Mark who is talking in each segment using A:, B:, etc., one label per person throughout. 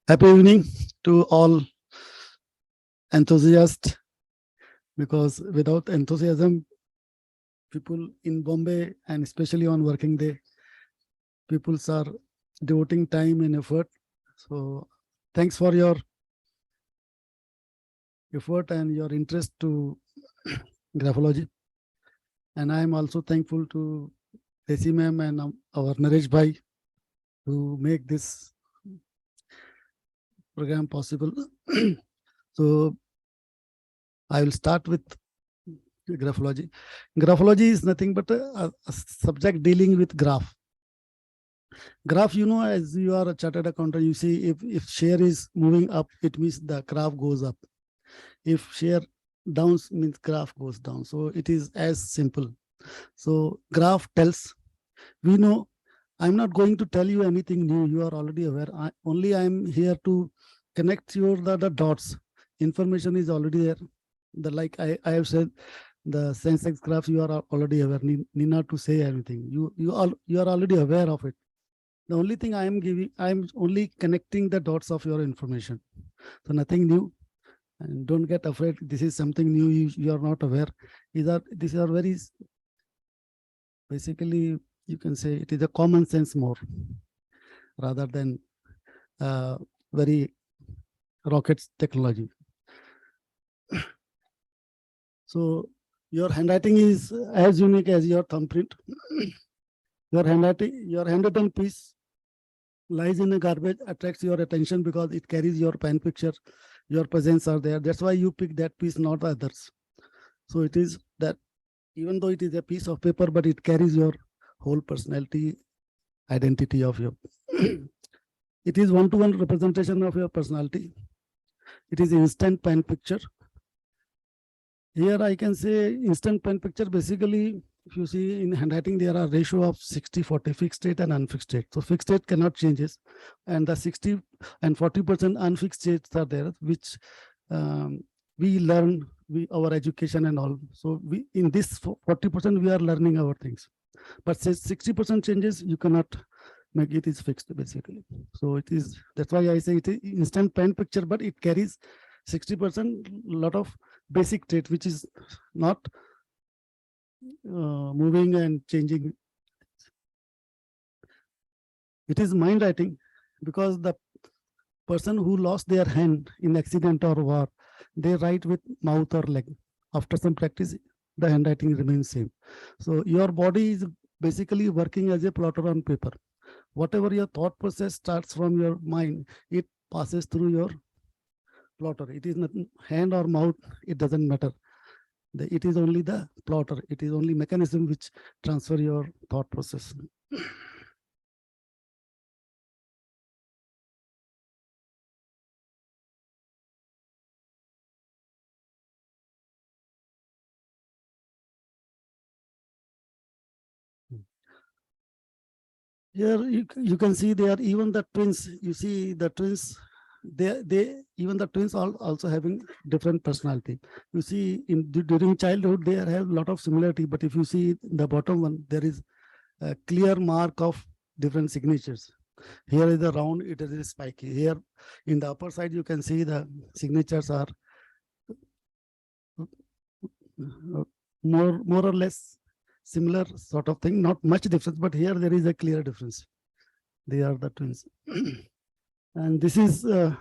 A: Happy evening to all enthusiasts, because without enthusiasm, people in Bombay and especially on working day, people are devoting time and effort. So thanks for your effort and your interest to graphology. And I am also thankful to Desi ma'am and our Naresh bhai to make this program possible. So I will start with graphology. Graphology is nothing but a subject dealing with graph. Graph, as you are a chartered accountant, you see if share is moving up, it means the graph goes up. If share down means graph goes down. So it is as simple. So graph tells, we know, I'm not going to tell you anything new. You are already aware. I'm here to connect the dots. Information is already there. Like I have said, the Sensex graph, you are already aware. Need not to say anything. You are already aware of it. The only thing I'm only connecting the dots of your information. So nothing new. And don't get afraid. This is something new. You are not aware. These are very, basically, you can say it is a common sense more rather than very rocket technology. So your handwriting is as unique as your thumbprint. Your handwritten piece lies in a garbage, attracts your attention because it carries your pen picture, your presence are there. That's why you pick that piece, not others. So it is that even though it is a piece of paper, but it carries your whole personality, identity of your. It is one-to-one representation of your personality. It is instant pen picture. Here I can say instant pen picture, basically, if you see in handwriting, there are ratio of 60-40, fixed state and unfixed state. So fixed state cannot changes. And the 60 and 40% unfixed states are there, which we learn, our education and all. So we in this 40%, we are learning our things. But 60% changes, you cannot make it is fixed, basically. So it is, that's why I say it is instant pen picture, but it carries 60% lot of basic trait, which is not moving and changing. It is mind writing, because the person who lost their hand in accident or war, they write with mouth or leg. After some practice, the handwriting remains same. So your body is basically working as a plotter on paper. Whatever your thought process starts from your mind, it passes through your plotter. It is not hand or mouth, it doesn't matter. It is only the plotter. It is only mechanism which transfer your thought process. Here you can see they are even the twins. You see the twins, they even the twins are also having different personality. You see during childhood they have a lot of similarity, but if you see the bottom one, there is a clear mark of different signatures. Here is the round, it is spiky. Here in the upper side you can see the signatures are more or less similar sort of thing, not much difference, but here there is a clear difference. They are the twins. And this is our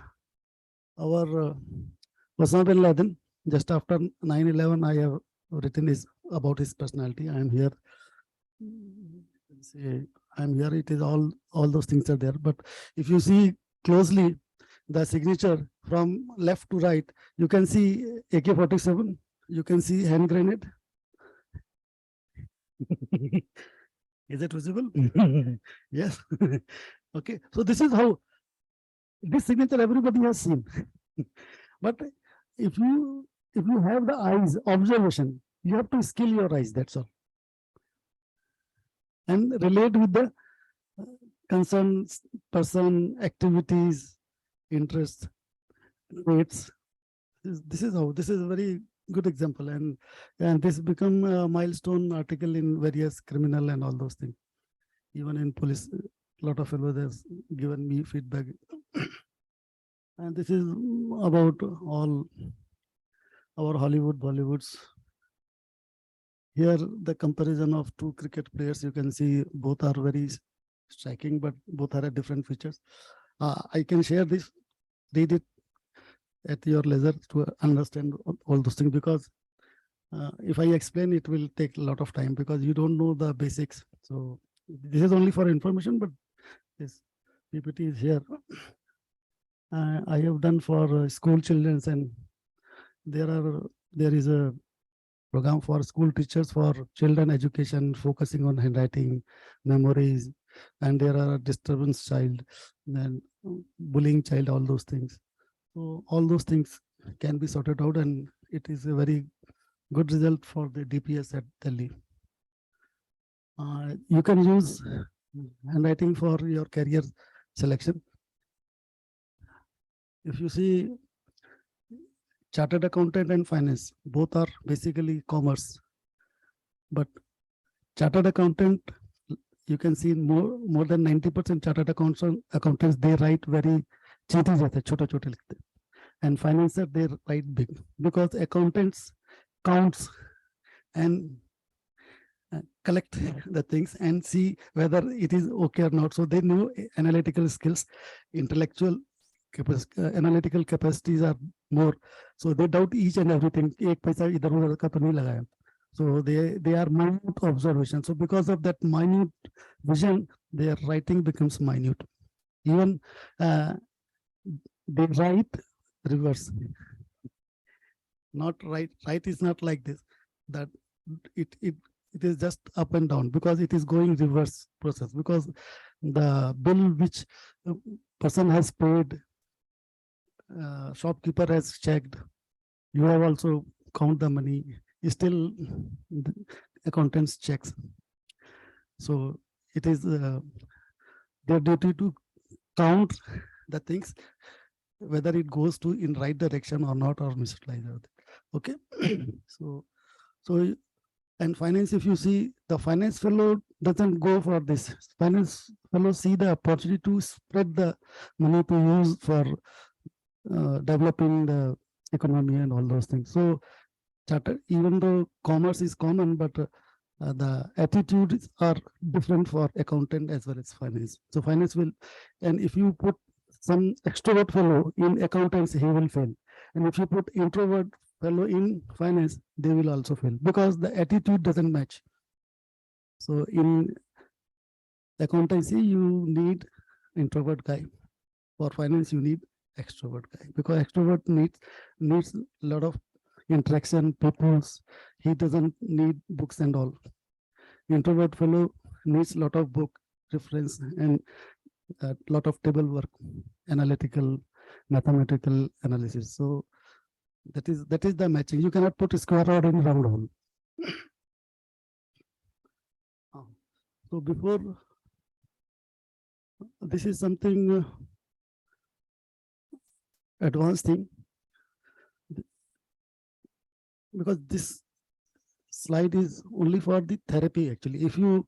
A: Osama bin Laden. Just after 9/11, I have written about his personality. I am here. I'm here. It is all those things are there. But if you see closely the signature from left to right, you can see AK-47. You can see hand grenade. Is it visible? Yes. Okay. So this is how this signature everybody has seen. But if you have the eyes, observation, you have to skill your eyes, that's all. And relate with the concerns, person, activities, interests, traits. This is a very good example. And this become a milestone article in various criminal and all those things. Even in police, a lot of fellows have given me feedback. And this is about all our Hollywood, Bollywoods. Here, the comparison of two cricket players, you can see both are very striking, but both are at different features. I can share this, read it at your leisure to understand all those things, because if I explain, it will take a lot of time because you don't know the basics. So this is only for information, but this PPT is here. I have done for school children, and there is a program for school teachers for children education, focusing on handwriting, memories, and there are disturbance child, then bullying child, all those things. So all those things can be sorted out, and it is a very good result for the DPS at Delhi. You can use handwriting for your career selection. If you see, chartered accountant and finance, both are basically commerce. But chartered accountant, you can see more than 90% chartered accountants, they write very cheaty jate, chota likhte. And financer, they write big, because accountants counts and collect the things and see whether it is okay or not. So they know analytical skills, intellectual analytical capacities are more. So they doubt each and everything. Ek paisa idhar udhar ka to nahi lagaya. So they are minute observation. So because of that minute vision, their writing becomes minute. Even they write reverse. Not right. Right is not like this. That it is just up and down, because it is going reverse process, because the bill which person has paid, shopkeeper has checked, you have also count the money, still the accountants checks. So it is their duty to count the things, whether it goes to in right direction or not, or misaligned. Okay. so and finance, if you see, the finance fellow doesn't go for this. Finance fellow see the opportunity to spread the money to use for developing the economy and all those things. So charter, even though commerce is common, but the attitudes are different for accountant as well as finance. So finance will, and if you put some extrovert fellow in accountants, he will fail. And if you put introvert fellow in finance, they will also fail, because the attitude doesn't match. So in accountancy, you need introvert guy. For finance, you need extrovert guy, because extrovert needs a lot of interaction, peoples. He doesn't need books and all. Introvert fellow needs a lot of book reference and a lot of table work, analytical, mathematical analysis. So that is the matching. You cannot put a square rod in round hole. So before, this is something advanced thing, because this slide is only for the therapy. Actually, if you,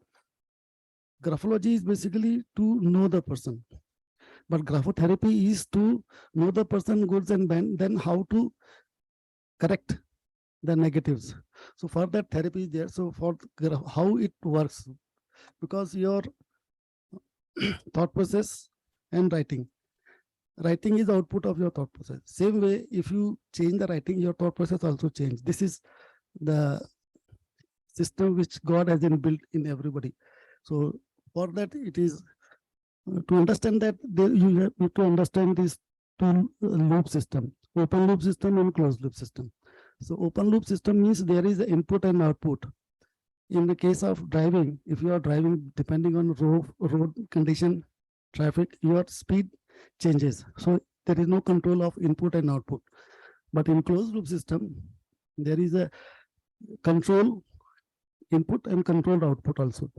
A: graphology is basically to know the person, but graphotherapy is to know the person goods and bad, then how to correct the negatives. So for that, therapy is there. So for how it works, because your thought process and writing is output of your thought process. Same way, if you change the writing, your thought process also change. This is the system which God has inbuilt in everybody. So for that, it is to understand that you have to understand this two loop system, open loop system and closed loop system. So open loop system means there is input and output. In the case of driving, if you are driving, depending on road condition, traffic, your speed changes. So there is no control of input and output. But in closed loop system, there is a control input and controlled output also.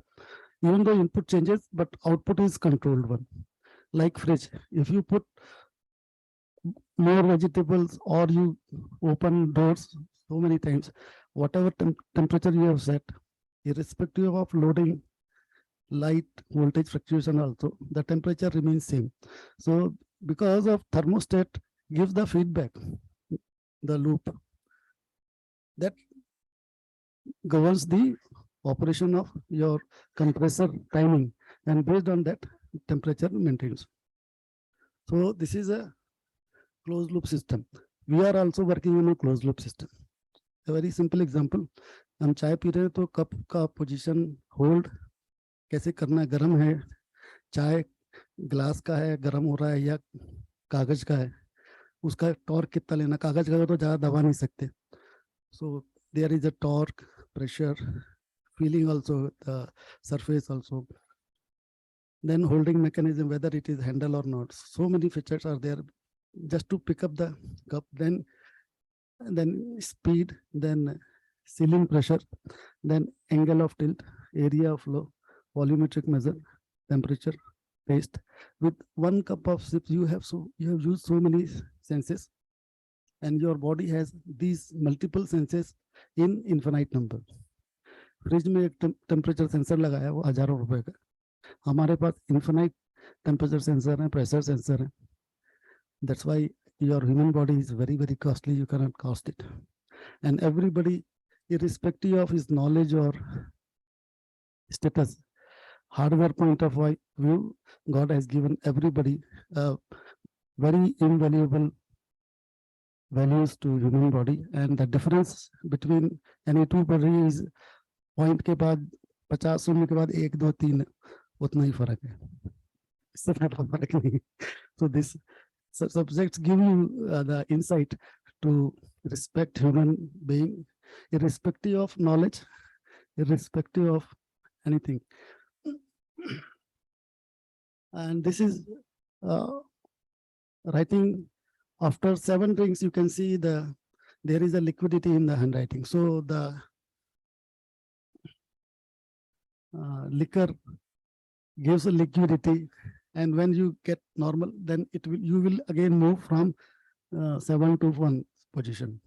A: Even though input changes, but output is controlled one. Like fridge, if you put more vegetables or you open doors so many times, whatever temperature you have set, irrespective of loading, light, voltage fluctuation also, the temperature remains same. So because of thermostat gives the feedback, the loop that governs the operation of your compressor timing, and based on that temperature maintains. So this is a closed loop system. We are also working on a closed loop system. A very simple example, हम चाय P रहे हैं तो cup का position hold कैसे करना है, गर्म है, चाय ग्लास का है, गर्म हो रहा है या कागज का है, उसका टॉर्क कितना लेना, कागज का तो ज़्यादा दबा नहीं सकते. So there is a torque, pressure, feeling also, the surface also. Then holding mechanism, whether it is handle or not. So many features are there just to pick up the cup. Then speed, then sealing pressure, then angle of tilt, area of flow, volumetric measure, temperature, taste. With 1 cup of sip, you have used so many senses, and your body has these multiple senses in infinite number. Fridge में एक temperature sensor लगाया है, वो हजारों रुपए का. हमारे पास infinite temperature sensor है, प्रेशर सेंसर है. That's why your human body is very, very costly. You cannot cost it. And everybody, irrespective of his knowledge or status, hardware point of view, God has given everybody very invaluable values to human body. And the difference between any two body is point के बाद 50 शून्य के बाद 1 2 3 उतना ही फर्क है, इससे फर्क नहीं. So this subjects give you the insight to respect human being, irrespective of knowledge, irrespective of anything. And this is writing. After 7 rings, you can see there is a liquidity in the handwriting. So the liquor gives a liquidity, and when you get normal, then you will again move from 7 to 1 position.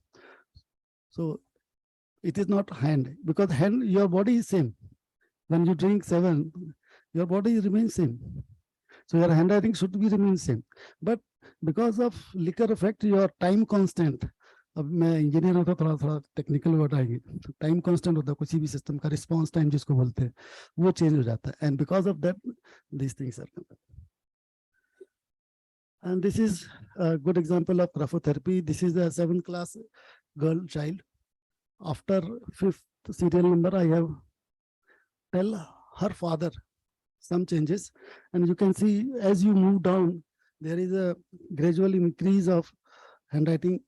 A: So it is not hand, because hand, your body is same. When you drink 7, your body remains same. So your handwriting should be remain same. But because of liquor effect, your time constant, अब मैं engineer होता थोड़ा technical word आएगी, time constant होता है किसी भी system का, रिस्पांस टाइम जिसको बोलते हैं, वो चेंज हो जाता है. And because of that these things are coming. And this is a good example of graphotherapy. This is a 7th class girl child. After 5th serial number, I have tell her father some changes, and you can see as you move down, there is a gradual increase of handwriting.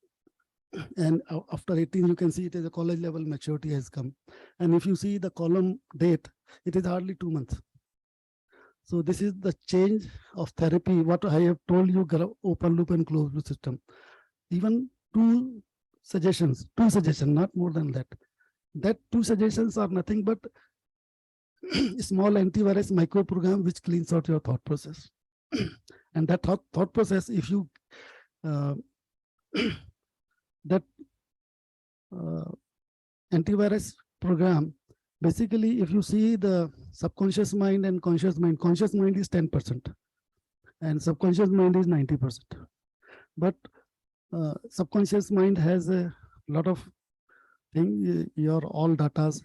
A: And after 18, you can see it is a college level maturity has come. And if you see the column date, it is hardly 2 months. So this is the change of therapy. What I have told you, open loop and closed loop system. Even two suggestions, not more than that. That 2 suggestions are nothing but small antivirus micro program which cleans out your thought process. And that thought process, if you that antivirus program, basically, if you see the subconscious mind and conscious mind is 10% and subconscious mind is 90%. But subconscious mind has a lot of things, your all datas,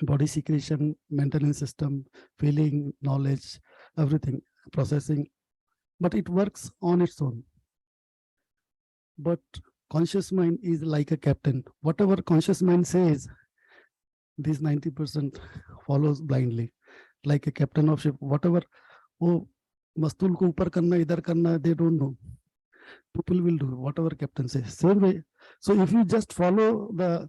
A: body secretion, maintenance system, feeling, knowledge, everything, processing, but it works on its own. But conscious mind is like a captain. Whatever conscious mind says, this 90% follows blindly, like a captain of ship. Whatever, oh, mastul ko upar karna, idhar karna, they don't know. People will do whatever captain says. Same way. So if you just follow the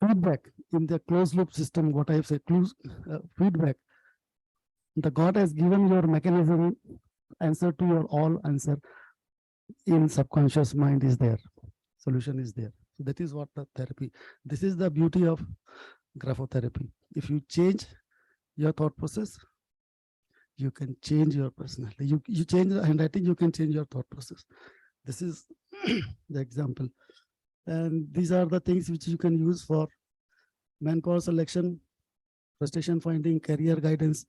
A: feedback in the closed loop system, what I have said, feedback, the God has given your mechanism, answer to your all answer in subconscious mind is there. Solution is there. So that is what the therapy. This is the beauty of graphotherapy. If you change your thought process, you can change your personality. You change the handwriting, you can change your thought process. This is the example. And these are the things which you can use for manpower selection, frustration finding, career guidance.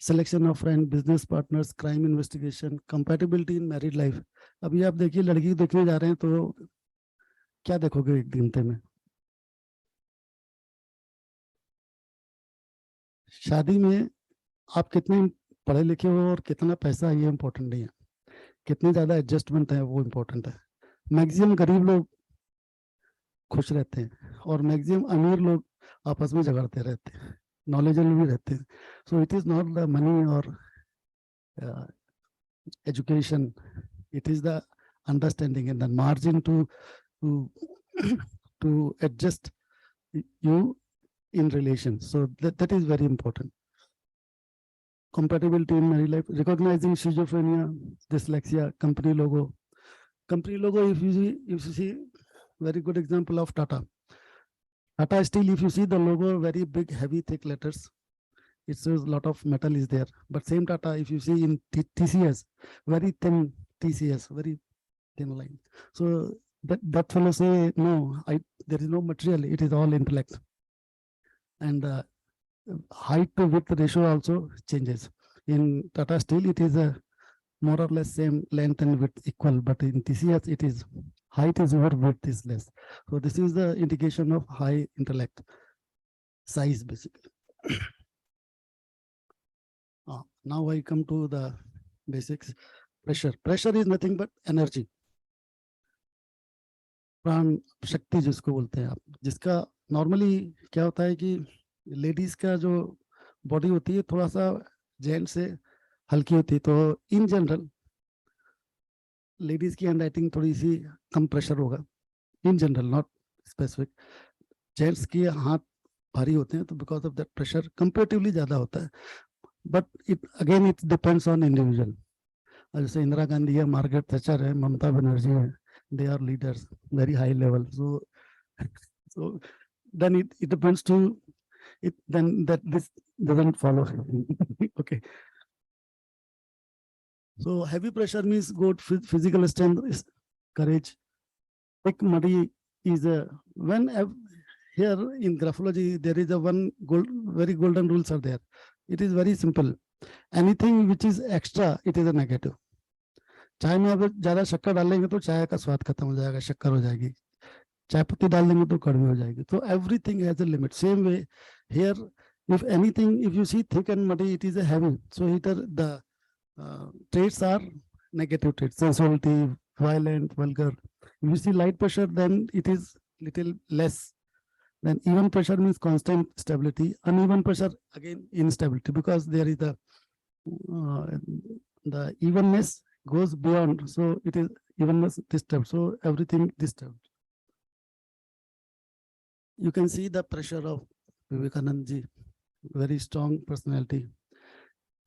A: Selection of friend, business partners, crime investigation, compatibility in married life. अभी आप देखिए लड़की को देखने जा रहे हैं तो क्या देखोगे एक घंटे में? शादी में आप कितने पढ़े लिखे हो और कितना पैसा, ये इम्पोर्टेंट नहीं है, कितनी ज्यादा एडजस्टमेंट है वो इम्पोर्टेंट है। मैक्सिमम गरीब लोग खुश रहते हैं और मैक्सिमम अमीर लोग आपस में झगड़ते रहते हैं, नॉलेजेबल भी रहते हैं। So it is not the money और education, it is the understanding and the margin to to adjust you in relation. So that is very important. Compatibility in married life, recognizing schizophrenia, dyslexia, company logo. Company logo, if you see very good example of Tata. Tata Steel, if you see the logo, very big, heavy, thick letters. It shows a lot of metal is there. But same Tata, if you see in TCS, very thin TCS, very thin line. So that fellow say, no, there is no material, it is all intellect. And height to width ratio also changes. In Tata Steel, it is a more or less same length and width equal, but in TCS, it is height is more, width is less. So this is the indication of high intellect, size basically. Now I come to the basics. Pressure. Pressure is nothing but energy. प्राण शक्ति जिसको बोलते हैं आप, जिसका normally क्या होता है कि लेडीज का जो बॉडी होती है थोड़ा सा जेंट्स से हल्की होती है, तो इन जनरल लेडीज की हैंडराइटिंग थोड़ी सी कम प्रेशर होगा, in general, not specific. Gents के हाथ भारी होते हैं तो because of that pressure comparatively ज्यादा होता है, but it depends on individual. जैसे इंदिरा गांधी है, मार्garet थैचर है, ममता बनर्जी है, they are leaders, very high level. So then it depends to it, then that this doesn't follow. Okay. So heavy pressure means good physical strength, courage. Thick muddy is when here in graphology there is a very golden rules are there. It is very simple. Anything which is extra, it is a negative. चाय में अगर ज्यादा शक्कर डालेंगे तो चाय का स्वाद खत्म हो जाएगा, शक्कर हो जाएगी। चाय पत्ती डाल देंगे तो कड़वी हो जाएगी। तो everything has a limit. Same way here, if anything, if you see thick and muddy, it is a heavy. So here the traits are negative traits: sensuality, violent, vulgar. If you see light pressure, then it is little less. Then even pressure means constant stability. Uneven pressure, again instability, because there is the evenness goes beyond, so it is evenness disturbed, so everything disturbed. You can see the pressure of Vivekanand ji, very strong personality.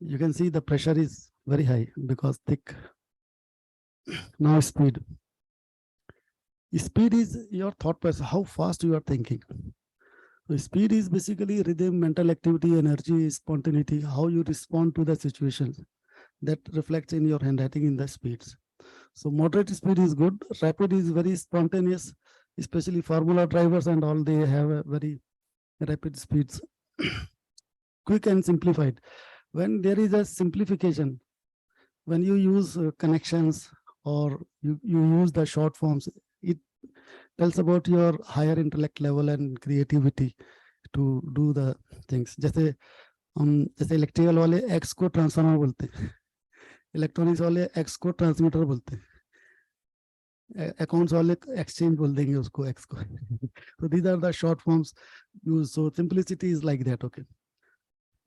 A: You can see the pressure is very high because thick. Now speed. Speed is your thought process, how fast you are thinking. So speed is basically rhythm, mental activity, energy, spontaneity, how you respond to the situations. That reflects in your handwriting in the speeds. So moderate speed is good. Rapid is very spontaneous, especially formula drivers and all, they have a very rapid speeds. Quick and simplified. When there is a simplification, when you use connections or you use the short forms, it tells about your higher intellect level and creativity to do the things. जैसे electrical वाले x को transformer बोलते हैं, electronics वाले x को transmitter बोलते हैं, accounts वाले एक्सचेंज बोल देंगे उसको, एक्स को. So these are the short forms used. So simplicity is like that. Okay.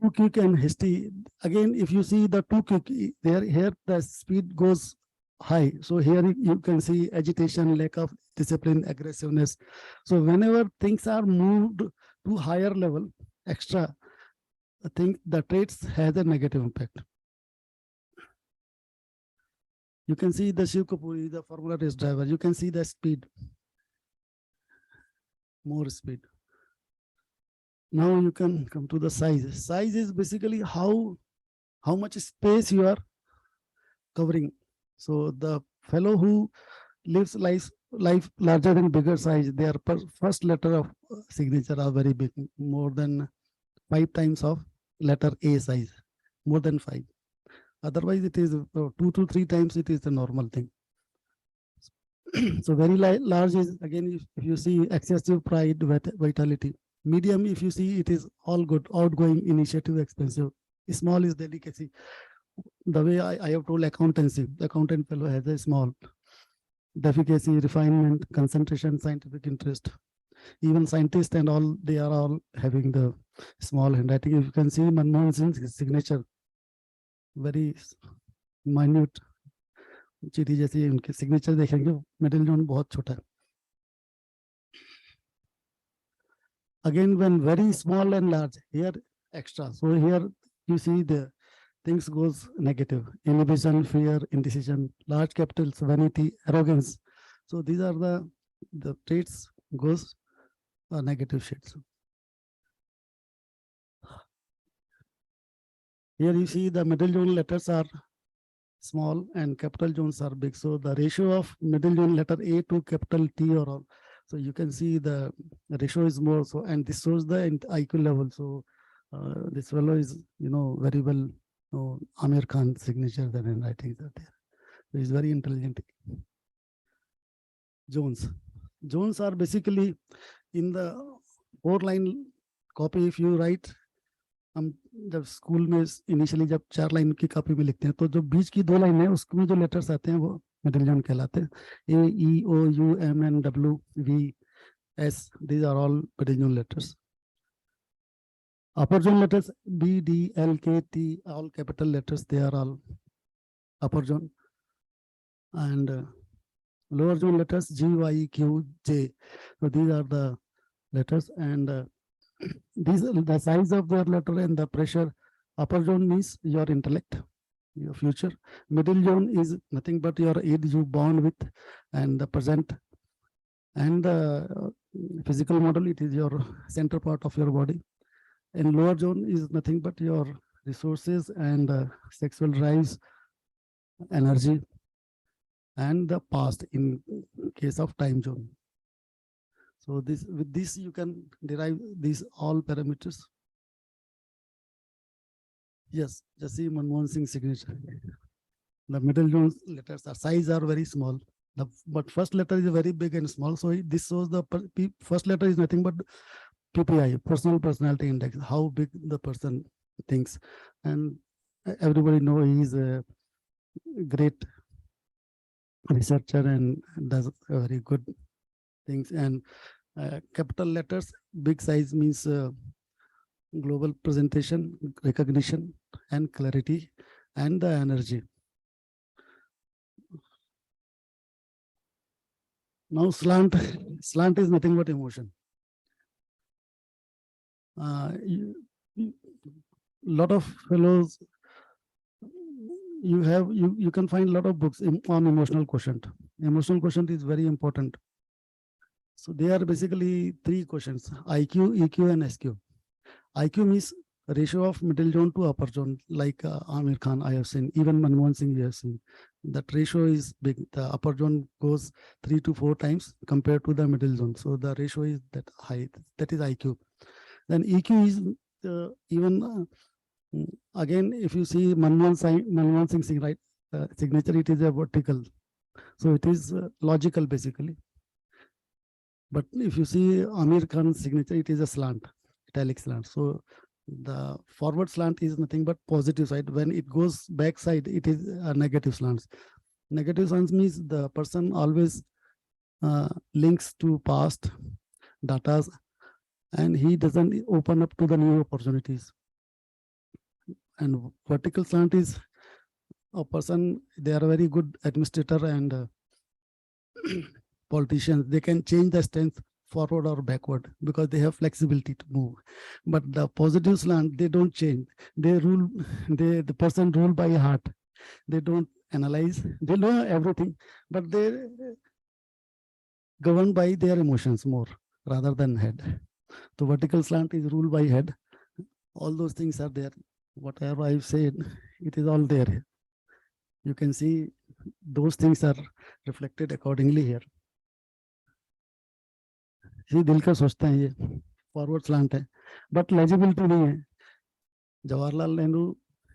A: Too quick and hasty. Again, if you see the too quick, here the speed goes high. So here you can see agitation, lack of discipline, aggressiveness. So whenever things are moved to higher level, extra, I think the traits has a negative impact. You can see the Shiv Kapuri, the formula race driver. You can see the speed, more speed. Now you can come to the size. Size is basically how much space you are covering. So the fellow who lives life larger than bigger size, their first letter of signature are very big, more than 5 times of letter A size, more than 5. Otherwise, it is 2 to 3 times. It is the normal thing. So very large is again, if you see excessive pride, vitality. Medium, if you see, it is all good, outgoing, initiative, expensive. Small is delicacy. The way I have told accountancy, the accountant fellow has a small. Defecacy, refinement, concentration, scientific interest. Even scientists and all, they are all having the small handwriting. If you can see Manmohan Singh's signature, very minute चीटी जैसी उनके signature देखेंगे, middle zone बहुत छोटा है. Again, when very small and large, here extra. So here you see the things goes negative. Inhibition, fear, indecision, large capitals, vanity, arrogance. So these are the traits goes negative shades. Here you see the middle zone letters are small and capital zones are big. So the ratio of middle zone letter A to capital T or all. So you can see the ratio is more. So, and this shows the IQ level. So this fellow is, very well, Amir Khan signature, the handwritings are there. So he's very intelligent. Zones are basically in the 4-line copy. If you write, हम जब school में initially जब 4 line की copy में लिखते हैं, तो जो बीच की 2 लाइन है उसमें जो लेटर्स आते हैं वो मिडिल जोन कहलाते हैं. A, E, O, U, M, N, W, V, S, these are all middle zone letters. Upper zone letters B, D, L, K, T, all capital letters, they are all upper zone. And lower zone letters G, Y, Q, J. So these are the letters, and these are the size of their letter and the pressure. Upper zone means your intellect, your future. Middle zone is nothing but your age you born with and the present. And the physical model, it is your center part of your body. And lower zone is nothing but your resources and sexual drives, energy, and the past in case of time zone. So with this you can derive these all parameters. Yes, just see Manmohan Singh signature. The middle zone letters are size are very small. But first letter is very big and small. So this shows the first letter is nothing but PPI, personality index, how big the person thinks. And everybody know he is a great researcher and does very good things. And capital letters, big size means global presentation, recognition, and clarity, and the energy. Now slant is nothing but emotion. Lot of fellows, you can find a lot of books on emotional quotient. Emotional quotient is very important. So they are basically 3 quotients: IQ, EQ, and SQ. IQ means ratio of middle zone to upper zone, like Amir Khan I have seen, even Manmohan Singh you have seen. That ratio is big. The upper zone goes 3 to 4 times compared to the middle zone. So the ratio is that high. That is IQ. Then EQ is even again, if you see Manmohan Singh signature, it is a vertical. So it is logical basically. But if you see Amir Khan's signature, it is a slant, italic slant. So the forward slant is nothing but positive side. When it goes back side, it is a negative slant. Negative slant means the person always links to past data, and he doesn't open up to the new opportunities. And vertical slant is a person, they are a very good administrator and politicians. They can change the stance forward or backward because they have flexibility to move. But the positive slant, they don't change. They rule, the person rule by heart. They don't analyze. They know everything, but they governed by their emotions more rather than head. So vertical slant is ruled by head. All those things are there. Whatever I've said, it is all there. You can see those things are reflected accordingly here. ये दिल का सोचते हैं, ये forward slant है, but legibility नहीं है. जवाहरलाल नेहरू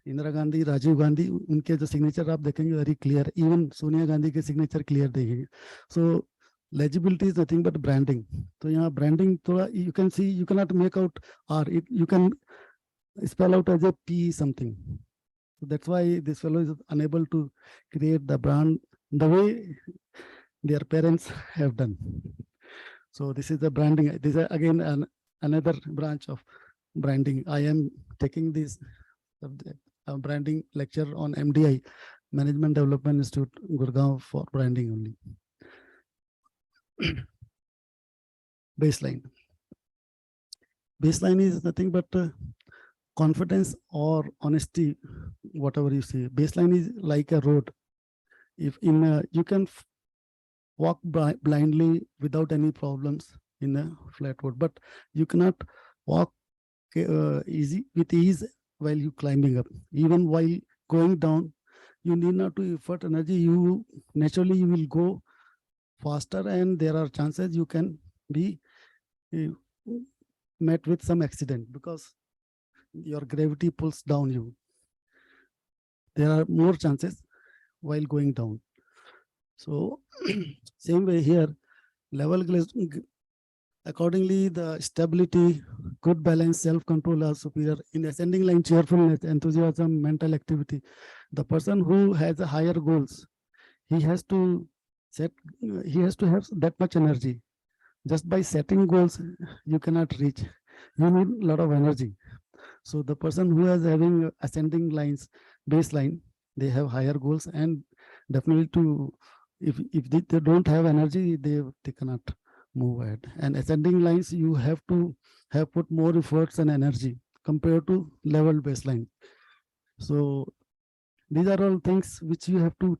A: इंदिरा गांधी, राजीव गांधी, उनके जो सिग्नेचर आप देखेंगे very clear, even Sonia Gandhi के सिग्नेचर क्लियर देखेंगे. सो legibility is nothing but branding. तो यहाँ branding थोड़ा you can see, you cannot make out R, you can spell out as a P something. So that's why this fellow is unable to create the brand the way their parents have done. So this is the branding. This is again another branch of branding. I am taking this subject, branding lecture on MDI, Management Development Institute, Gurgaon, for branding only. Baseline. Baseline is nothing but confidence or honesty, whatever you say. Baseline is like a road. If you can walk blindly without any problems in a flat road, but you cannot walk with ease while you climbing up. Even while going down, you need not to effort energy. You naturally you will go faster, and there are chances you can be met with some accident because your gravity pulls down you. There are more chances while going down. So same way here, level accordingly, the stability, good balance, self-control are superior. In ascending line, cheerfulness, enthusiasm, mental activity. The person who has a higher goals, he has to have that much energy. Just by setting goals, you cannot reach. You need a lot of energy. So the person who is having ascending lines, baseline, they have higher goals, and definitely if they don't have energy, they cannot move ahead. And ascending lines, you have to have put more efforts and energy compared to level baseline. So these are all things which you have to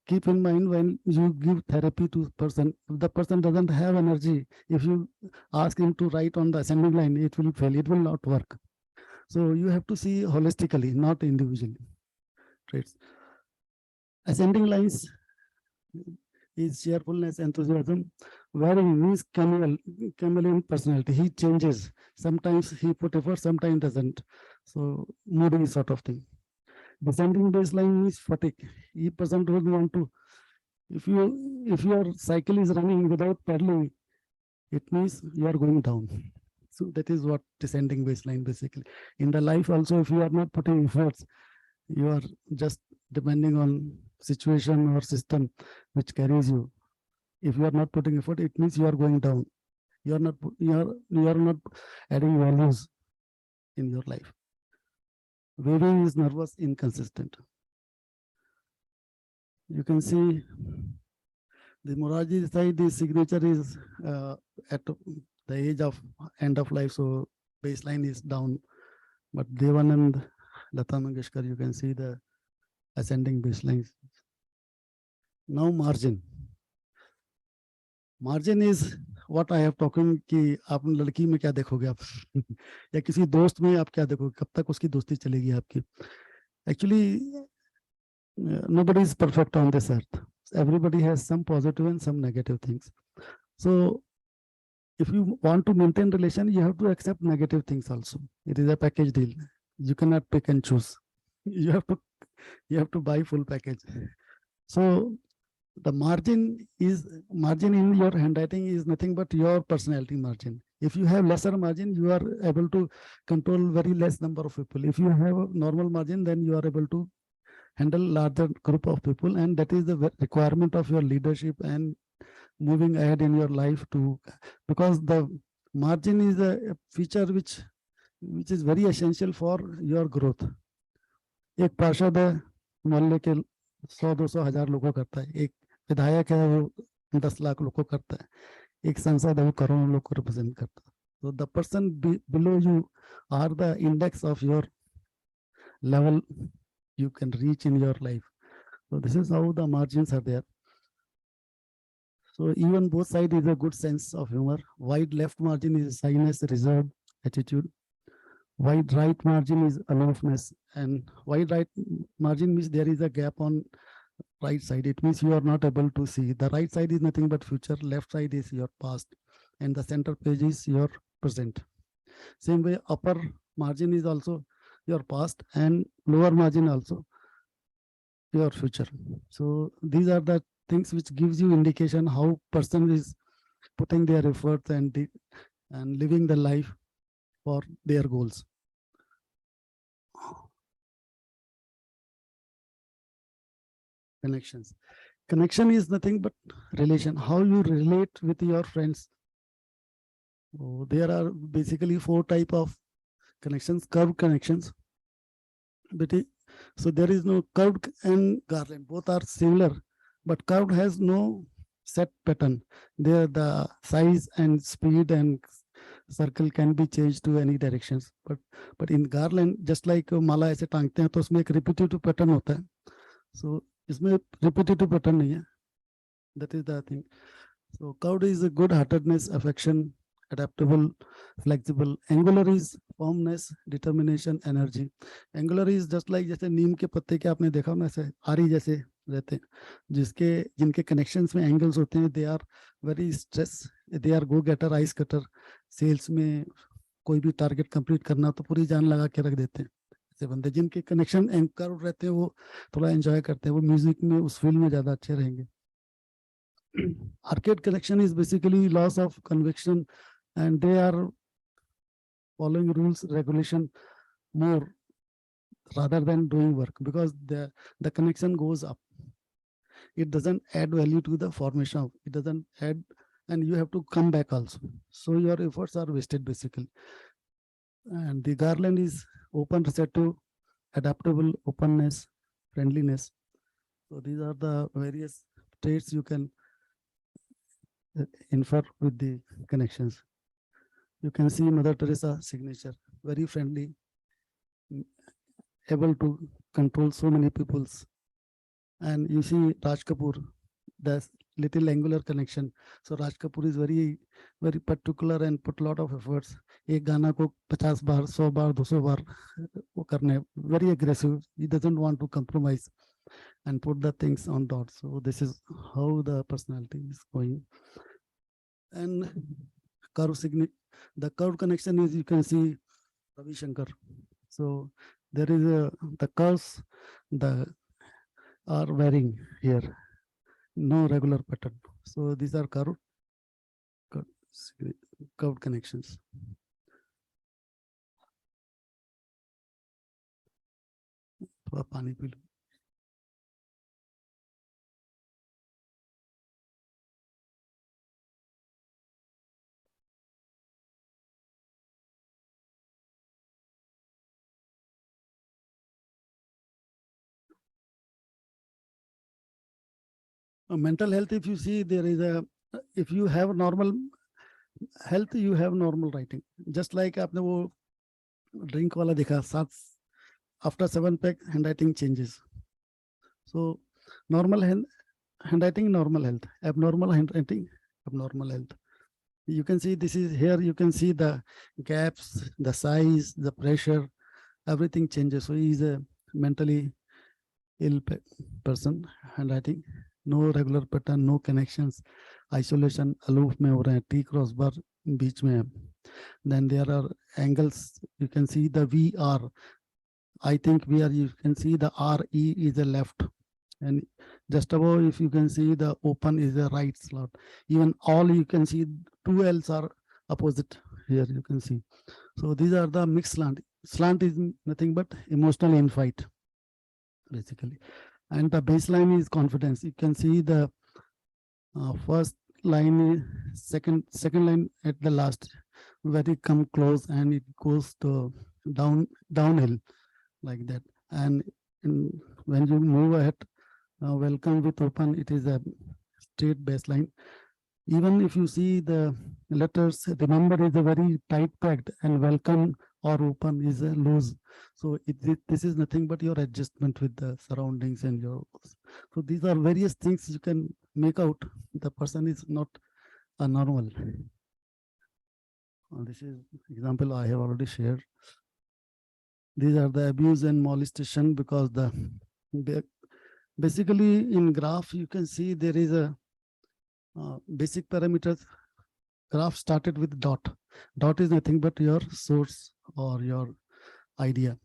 A: keep in mind when you give therapy to person. If the person doesn't have energy, if you ask him to write on the ascending line, it will fail, it will not work. So you have to see holistically, not individually. Traits. Ascending lines is cheerfulness, enthusiasm, where he means chameleon personality. He changes. Sometimes he put effort, sometimes doesn't. So moody sort of thing. Descending baseline is fatigue. He person doesn't want to. If your cycle is running without pedaling, it means you are going down. So that is what descending baseline basically. In the life also, if you are not putting efforts, you are just depending on situation or system which carries you. If you are not putting effort, it means you are going down. You are not adding values in your life. Waving is nervous, inconsistent. You can see the Moraji side, the signature is at the age of end of life, so baseline is down. But Devanand, Lata Mangeshkar, you can see the ascending baselines. Now margin. Margin is what I have talking कि आप लड़की में क्या देखोगे आप या किसी दोस्त में आप क्या देखोगे, कब तक उसकी दोस्ती चलेगी आपकी. Actually, nobody is perfect on this earth. Everybody has some positive and some negative things. So if you want to maintain relation, you have to accept negative things also. It is a package deal. You cannot pick and choose. You have to buy full package. So the margin in your handwriting is nothing but your personality margin. If you have lesser margin, you are able to control very less number of people. If you have a normal margin, then you are able to handle larger group of people, and that is the requirement of your leadership and moving ahead in your life too, because the margin is a feature which is very essential for your growth. एक पार्षद है मोहल्ले के 100-200 हजार लोगों करता है, एक विधायक है वो 10 लाख लोगों करता है, एक सांसद है वो करोड़ों लोग को रिप्रेजेंट करता है. So the person below you are the index of your level you can reach in your life. So this is how the margins are there. So even both sides is a good sense of humor. Wide left margin is shyness, reserve, attitude. Wide right margin is aloofness, and wide right margin means there is a gap on right side. It means you are not able to see. The right side is nothing but future, left side is your past, and the center page is your present. Same way, upper margin is also your past, and lower margin also your future. So these are the things which gives you indication how person is putting their efforts and living the life for their goals. Connections. Connection is nothing but relation, how you relate with your friends. So there are basically 4 type of connections. Curved connections, so there is no curved and garland, both are similar, but curved has no set pattern. There the size and speed and circle can be changed to any directions, but in garland, just like माला ऐसे टांगते हैं तो उसमें एक repetitive pattern होता है. So इसमें repetitive pattern नहीं है. That is the thing. So curved is a good heartedness, affection, adaptable, flexible. Angular is firmness, determination, energy. Angular is just like जैसे नीम के पत्ते के आपने देखा ना, ऐसे आरी जैसे रहते हैं, जिनके connections में angles होते हैं, they are very stress, they are go getter, ice cutter. Sales में कोई भी target complete करना तो पूरी जान लगा के रख देते हैं. ऐसे बंदे जिनके connection anchor रहते हैं वो थोड़ा enjoy करते हैं, वो music में उस field में ज़्यादा अच्छे रहेंगे. Arcade connection is basically loss of conviction, and they are following rules, regulation more rather than doing work, because the connection goes up. It doesn't add value to the formation of, it doesn't add, and you have to come back also. So your efforts are wasted basically. And the garland is open, receptive, adaptable, openness, friendliness. So these are the various traits you can infer with the connections. You can see Mother Teresa signature, very friendly, able to control so many peoples. And you see Raj Kapoor, the little angular connection. So Raj Kapoor is very, very particular and put a lot of efforts. एक गाना को 50 बार, 100 बार, 200 बार वो करने, very aggressive. He doesn't want to compromise and put the things on dot. So this is how the personality is going. And the curve connection is, you can see Ravi Shankar. So there is the curves are varying here, no regular pattern. So these are curved connections. पानी P low. Mental health, if you see, there is if you have normal health, you have normal writing. Just like आपने वो drink वाला देखा, after 7 pack handwriting changes. So normal handwriting, normal health. Abnormal handwriting, abnormal health. You can see this is here, you can see the gaps, the size, the pressure, everything changes. So he is a mentally ill person. Handwriting, no regular pattern, no connections, isolation, aloof में हो रहे हैं, T cross bar बीच में है. Then there are angles, you can see the VR. I think VR, you can see the RE is the left, and just above, if you can see, the open is the right slot. Even all, you can see 2 L's are opposite here, you can see. So these are the mixed slant. Slant is nothing but emotional infight basically. And the baseline is confidence. You can see the first line, second line at the last, very come close, and it goes to downhill like that. And when you move ahead, welcome with open, it is a straight baseline. Even if you see the letters, remember is a very tight packed, and welcome or open is a loose. So this is nothing but your adjustment with the surroundings and your. So these are various things you can make out. The person is not a normal. This is example I have already shared. These are the abuse and molestation, because basically in graph you can see there is a basic parameters. Graph started with dot. Dot is nothing but your source or your idea.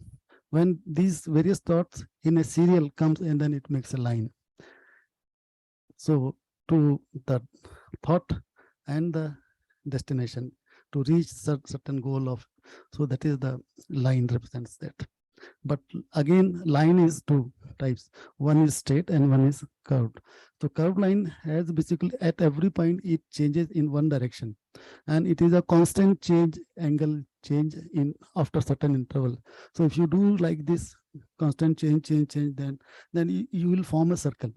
A: when these various thoughts in a serial comes and then it makes a line. So to the thought and the destination to reach certain goal of, so that is the line represents that. But again, line is two types. One is straight and one is curved. So curved line has basically at every point it changes in one direction, and it is a constant change, angle change in after certain interval. So if you do like this constant change, then you will form a circle,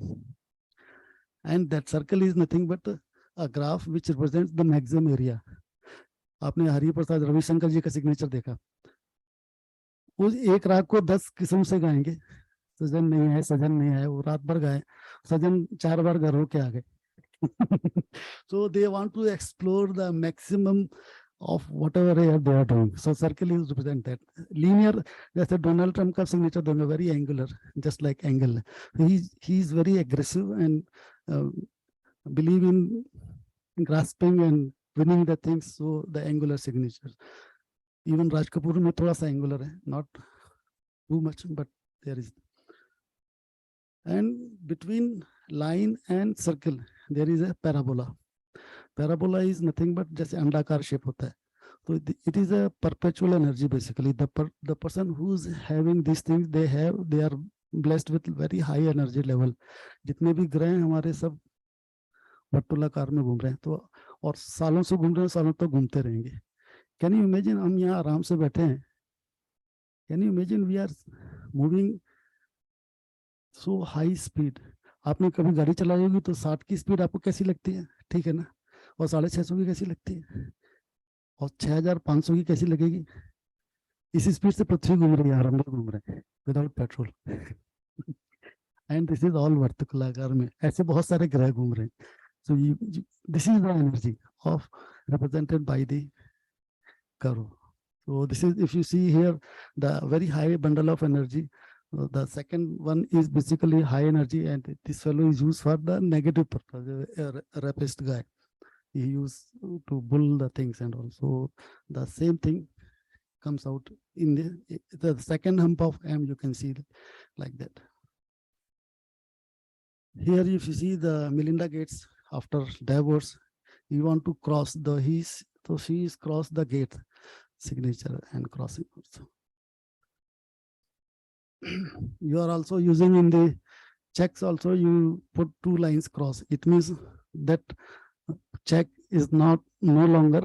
A: and that circle is nothing but a graph which represents the maximum area. आपने हरि प्रसाद रविशंकर जी का signature देखा, उस एक राग को 10 किस्म से गाएंगे, सजन नहीं है, सजन नहीं है, वो रात भर गाए, सजन 4 बार घर होके आ गए. So they want to explore the maximum of whatever they are doing. So circle is represent that. Linear, जैसे डोनाल्ड ट्रम्प का सिग्नेचर दोगे, very angular, just like angle. He is very aggressive and believe in grasping and winning the things. So the angular signatures. Even Raj Kapoor में थोड़ा सा angular है, not too much, but there is. And between line and circle there is a parabola. Parabola is nothing but जैसे अंडाकार shape होता है. So it is a perpetual energy basically. The person who's having these things, they are blessed with very high energy level. जितने भी ग्रह हैं हमारे सब वर्तुलाकार में घूम रहे हैं, तो और सालों से घूम रहे हैं, सालों तक घूमते रहेंगे. Can you imagine हम यहाँ आराम से बैठे हैं? Can you imagine we are moving so high speed? आपने कभी गाड़ी चलाई होगी तो 60 की स्पीड आपको कैसी लगती है? ठीक है ना? और 650 की कैसी लगती है? और 6500 की कैसी लगेगी? इसी स्पीड से पृथ्वी घूम रही है, हम लोग घूम रहे हैं without petrol. And this is all वर्तुलाकार में ऐसे बहुत सारे ग्रह घूम रहे हैं. So this is the energy of represented by the curve. So this is, if you see here, the very high bundle of energy. The second one is basically high energy, and this fellow is used for the negative purpose. A rapist guy, he used to bull the things, and also the same thing comes out in the second hump of M. You can see like that. Here, if you see the Melinda Gates after divorce, you want to cross the so she is crossed the gate signature and crossing also. You are also using in the checks also, you put 2 lines cross. It means that check is no longer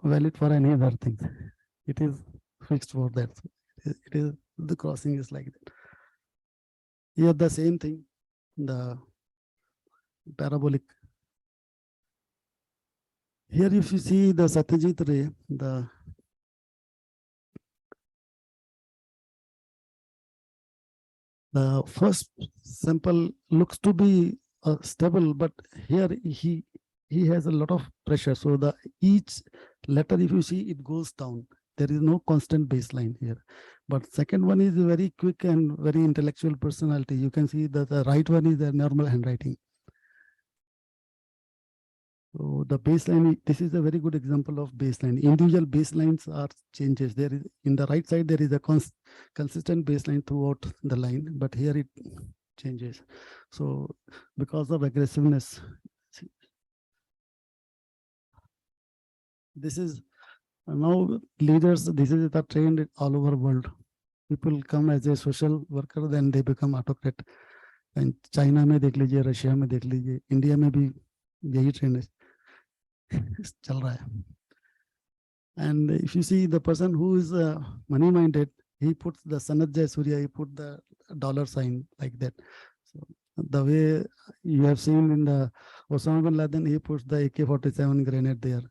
A: valid for any other thing. It is fixed for that. It is the crossing is like that. Here the same thing, the parabolic. Here if you see the Satyajit ray, the first sample looks to be stable, but here he has a lot of pressure. So the each letter, if you see, it goes down. There is no constant baseline here. But second one is very quick and very intellectual personality. You can see that the right one is the normal handwriting. So the baseline, this is a very good example of baseline. Individual baselines are changes. There is in the right side, there is a consistent baseline throughout the line, but here it changes. So because of aggressiveness, this is now leaders, this is the trend all over the world. People come as a social worker, then they become autocrat. And China में देख लीजिए, Russia में देख लीजिए, India में भी यही trend चल रहा है. And if you see the person who is money minded, he puts the Sanat Jai Surya, he put the dollar sign like that. So the way you have seen in the Osama bin Laden, he puts the AK-47 grenade there.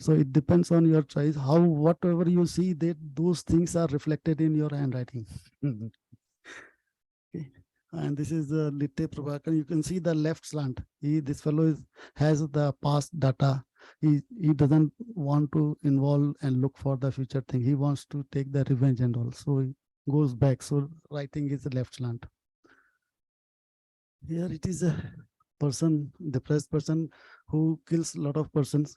A: So it depends on your choice. How whatever you see, those things are reflected in your handwriting. Okay. And this is the Litte Prabhakar. You can see the left slant. This fellow has the past data. He doesn't want to involve and look for the future thing. He wants to take the revenge and all. So he goes back. So writing is the left slant. Here it is a person, depressed person who kills a lot of persons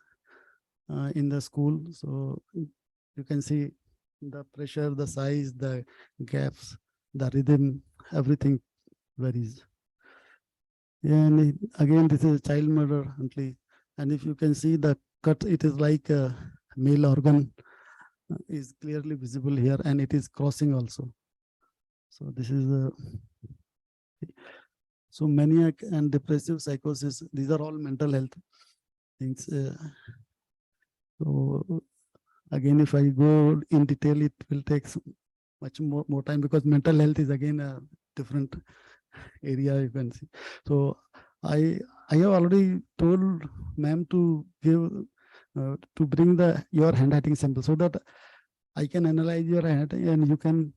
A: in the school. So you can see the pressure, the size, the gaps, the rhythm, everything varies. And again, this is child murder only. And if you can see the cut, it is like a male organ is clearly visible here, and it is crossing also. So this is a so maniac and depressive psychosis. These are all mental health things. So again, if I go in detail, it will take much more time, because mental health is again a different area you can see. So I have already told ma'am to give to bring your handwriting sample, so that I can analyze your handwriting and you can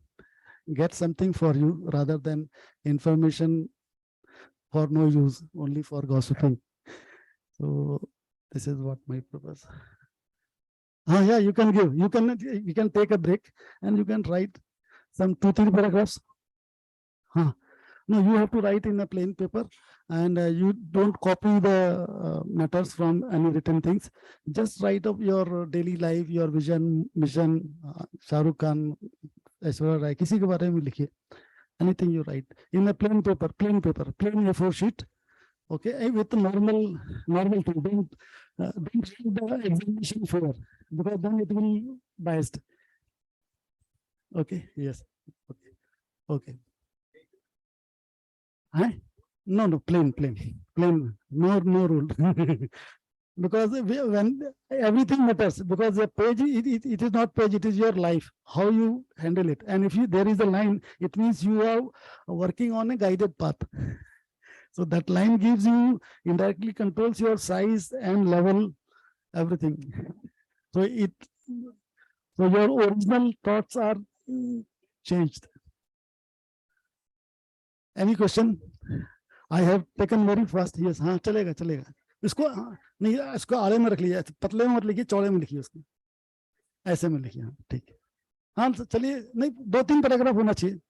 A: get something for you, rather than information for no use, only for gossiping. So this is what my purpose. Yeah, you can give. You can take a break and you can write some 2-3 paragraphs. No, you have to write in a plain paper, and you don't copy the matters from any written things. Just write up your daily life, your vision, mission. Shahrukh Khan, Aishwarya Rai, किसी के बारे में लिखिए. Anything you write in a plain paper, plain A4 sheet. Okay, with normal thing. Don't show the examination fear, because then it will be biased. Okay, yes. Okay. No, plain, no rule. Because when everything matters, because the page, it is not page, it is your life, how you handle it. And if there is a line, it means you are working on a guided path. So that line gives you, indirectly controls your size and level, everything. So your original thoughts are changed. Any question? I have taken very fast. Yes, हाँ चलेगा. इसको नहीं, इसको आड़े में रख लिया, पतले में मत लिखिए, चौड़े में लिखिए, उसको ऐसे में लिखिए. हाँ ठीक है. हाँ चलिए, नहीं 2-3 पैराग्राफ होना चाहिए.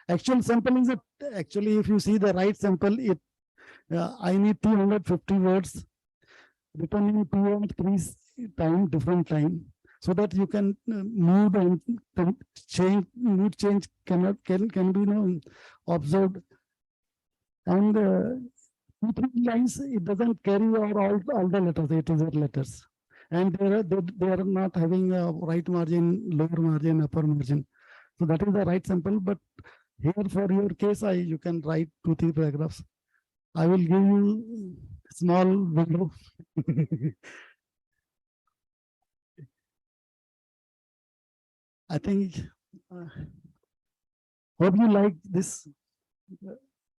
A: Actual sample is actually, if you see the right sample, I need 250 words written in 2 or 3 time, different time, so that you can mood and change, mood change can be observed. And 2-3 lines, it doesn't carry all the letters, A to Z letters, and they are not having a right margin, lower margin, upper margin. So that is the right sample. But here, for your case, you can write 2-3 paragraphs. I will give you small window. I think, hope you like this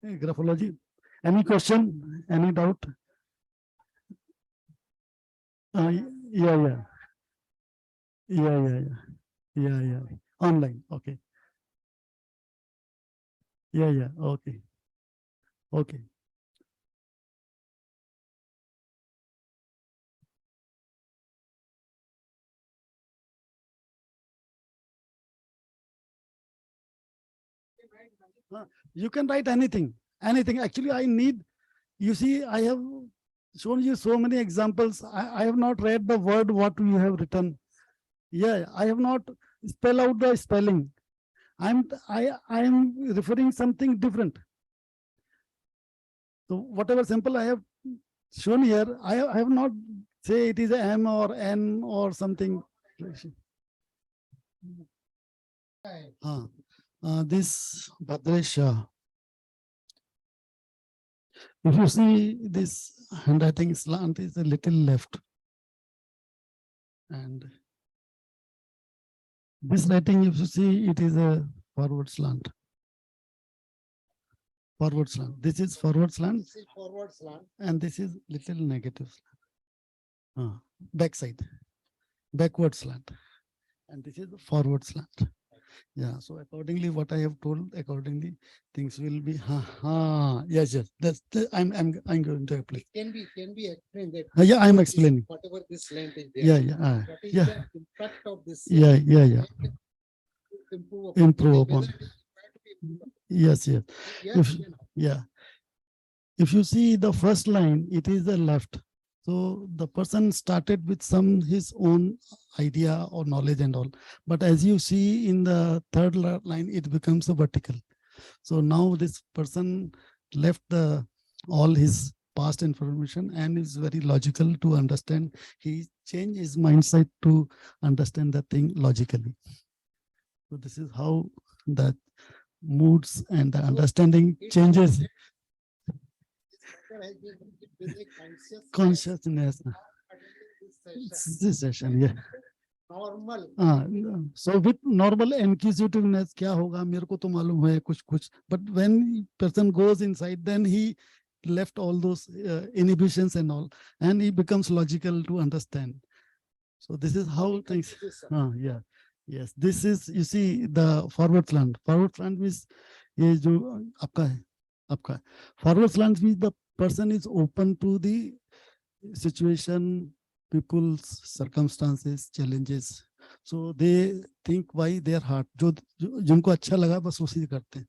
A: graphology. Any question? Any doubt? Yeah. Online. Okay. Yeah. Okay. You can write anything. Actually, I need, you see, I have shown you so many examples. I have not read the word what you have written. Yeah, I have not spell out the spelling. I am referring something different. So whatever sample I have shown here, I have not say it is a M or N or something. This Bhadresh, if you see this handwriting slant is a little left, and this writing, if you see, it is a forward slant. This is forward slant. And this is little negative slant. Backside, backward slant. And this is the forward slant. Yeah, so accordingly, what I have told, accordingly, things will be. Yes. That's I'm going to apply.
B: Can be explained that.
A: Yeah, I'm explaining.
B: Whatever this length is there.
A: Yeah.
B: What is
A: Yeah.
B: the impact of this?
A: Yeah.
B: Improve
A: upon. Yes. If you see the first line, it is the left. So the person started with some his own idea or knowledge and all. But as you see in the third line, it becomes a vertical. So now this person left the all his past information and is very logical to understand. He changed his mindset to understand the thing logically. So this is how the moods and the understanding changes.
B: This matter has been with a
A: Consciousness. This session, yeah.
B: normal.
A: So with normal inquisitiveness क्या होगा मेरे को तो मालूम है कुछ कुछ, but when person goes inside, then he left all those inhibitions and all, and he becomes logical to understand. So this is how things. Yeah, yes, this is, you see, the forward slant. Forward slant means ये जो आपका है, आपका forward slant means the person is open to the situation, people's circumstances, challenges. So they think by their heart. जो जिनको अच्छा लगा बस उसी करते हैं,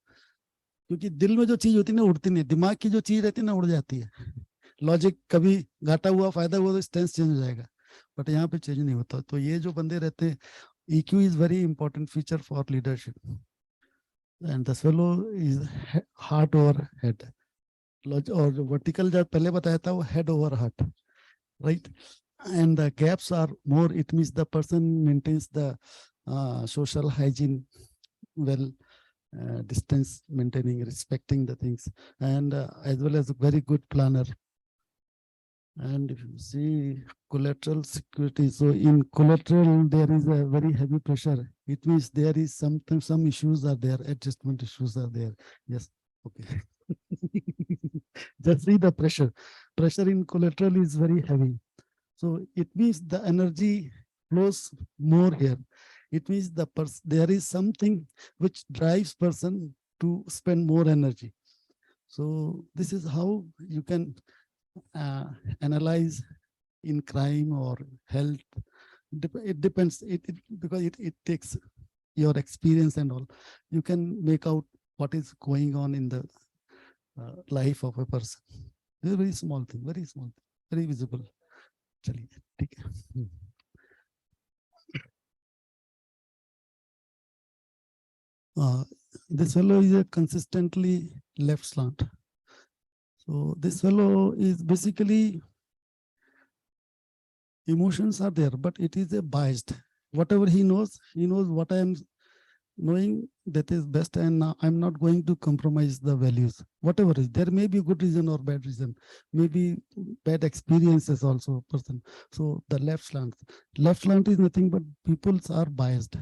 A: क्योंकि दिल में जो चीज होती है ना उड़ती नहीं, दिमाग की जो चीज रहती है ना उड़ जाती है. लॉजिक कभी घाटा हुआ फायदा हुआ तो स्टेंस चेंज हो जाएगा, बट यहाँ पे चेंज नहीं होता. तो ये जो बंदे रहते हैं, EQ is very important feature for leadership, and the fellow is heart over head. और वर्टिकल जो पहले बताया था वो head over heart, right? And the gaps are more. It means the person maintains the social hygiene well, distance maintaining, respecting the things, and as well as a very good planner. And if you see collateral security, so in collateral there is a very heavy pressure. It means there is sometimes some issues are there, adjustment issues are there. Yes, okay. Just see the pressure. Pressure in collateral is very heavy. So it means the energy flows more here. It means there is something which drives person to spend more energy. So this is how you can analyze in crime or health. It depends. Because it takes your experience and all. You can make out what is going on in the life of a person. Very small thing, very small thing, very visible. चलिए ठीक है. This fellow is a consistently left slant. So this fellow is basically, emotions are there, but it is a biased. Whatever he knows what I am knowing that is best, and I'm not going to compromise the values. Whatever is there, may be good reason or bad reason, maybe bad experiences also person. So the left slant is nothing but people are biased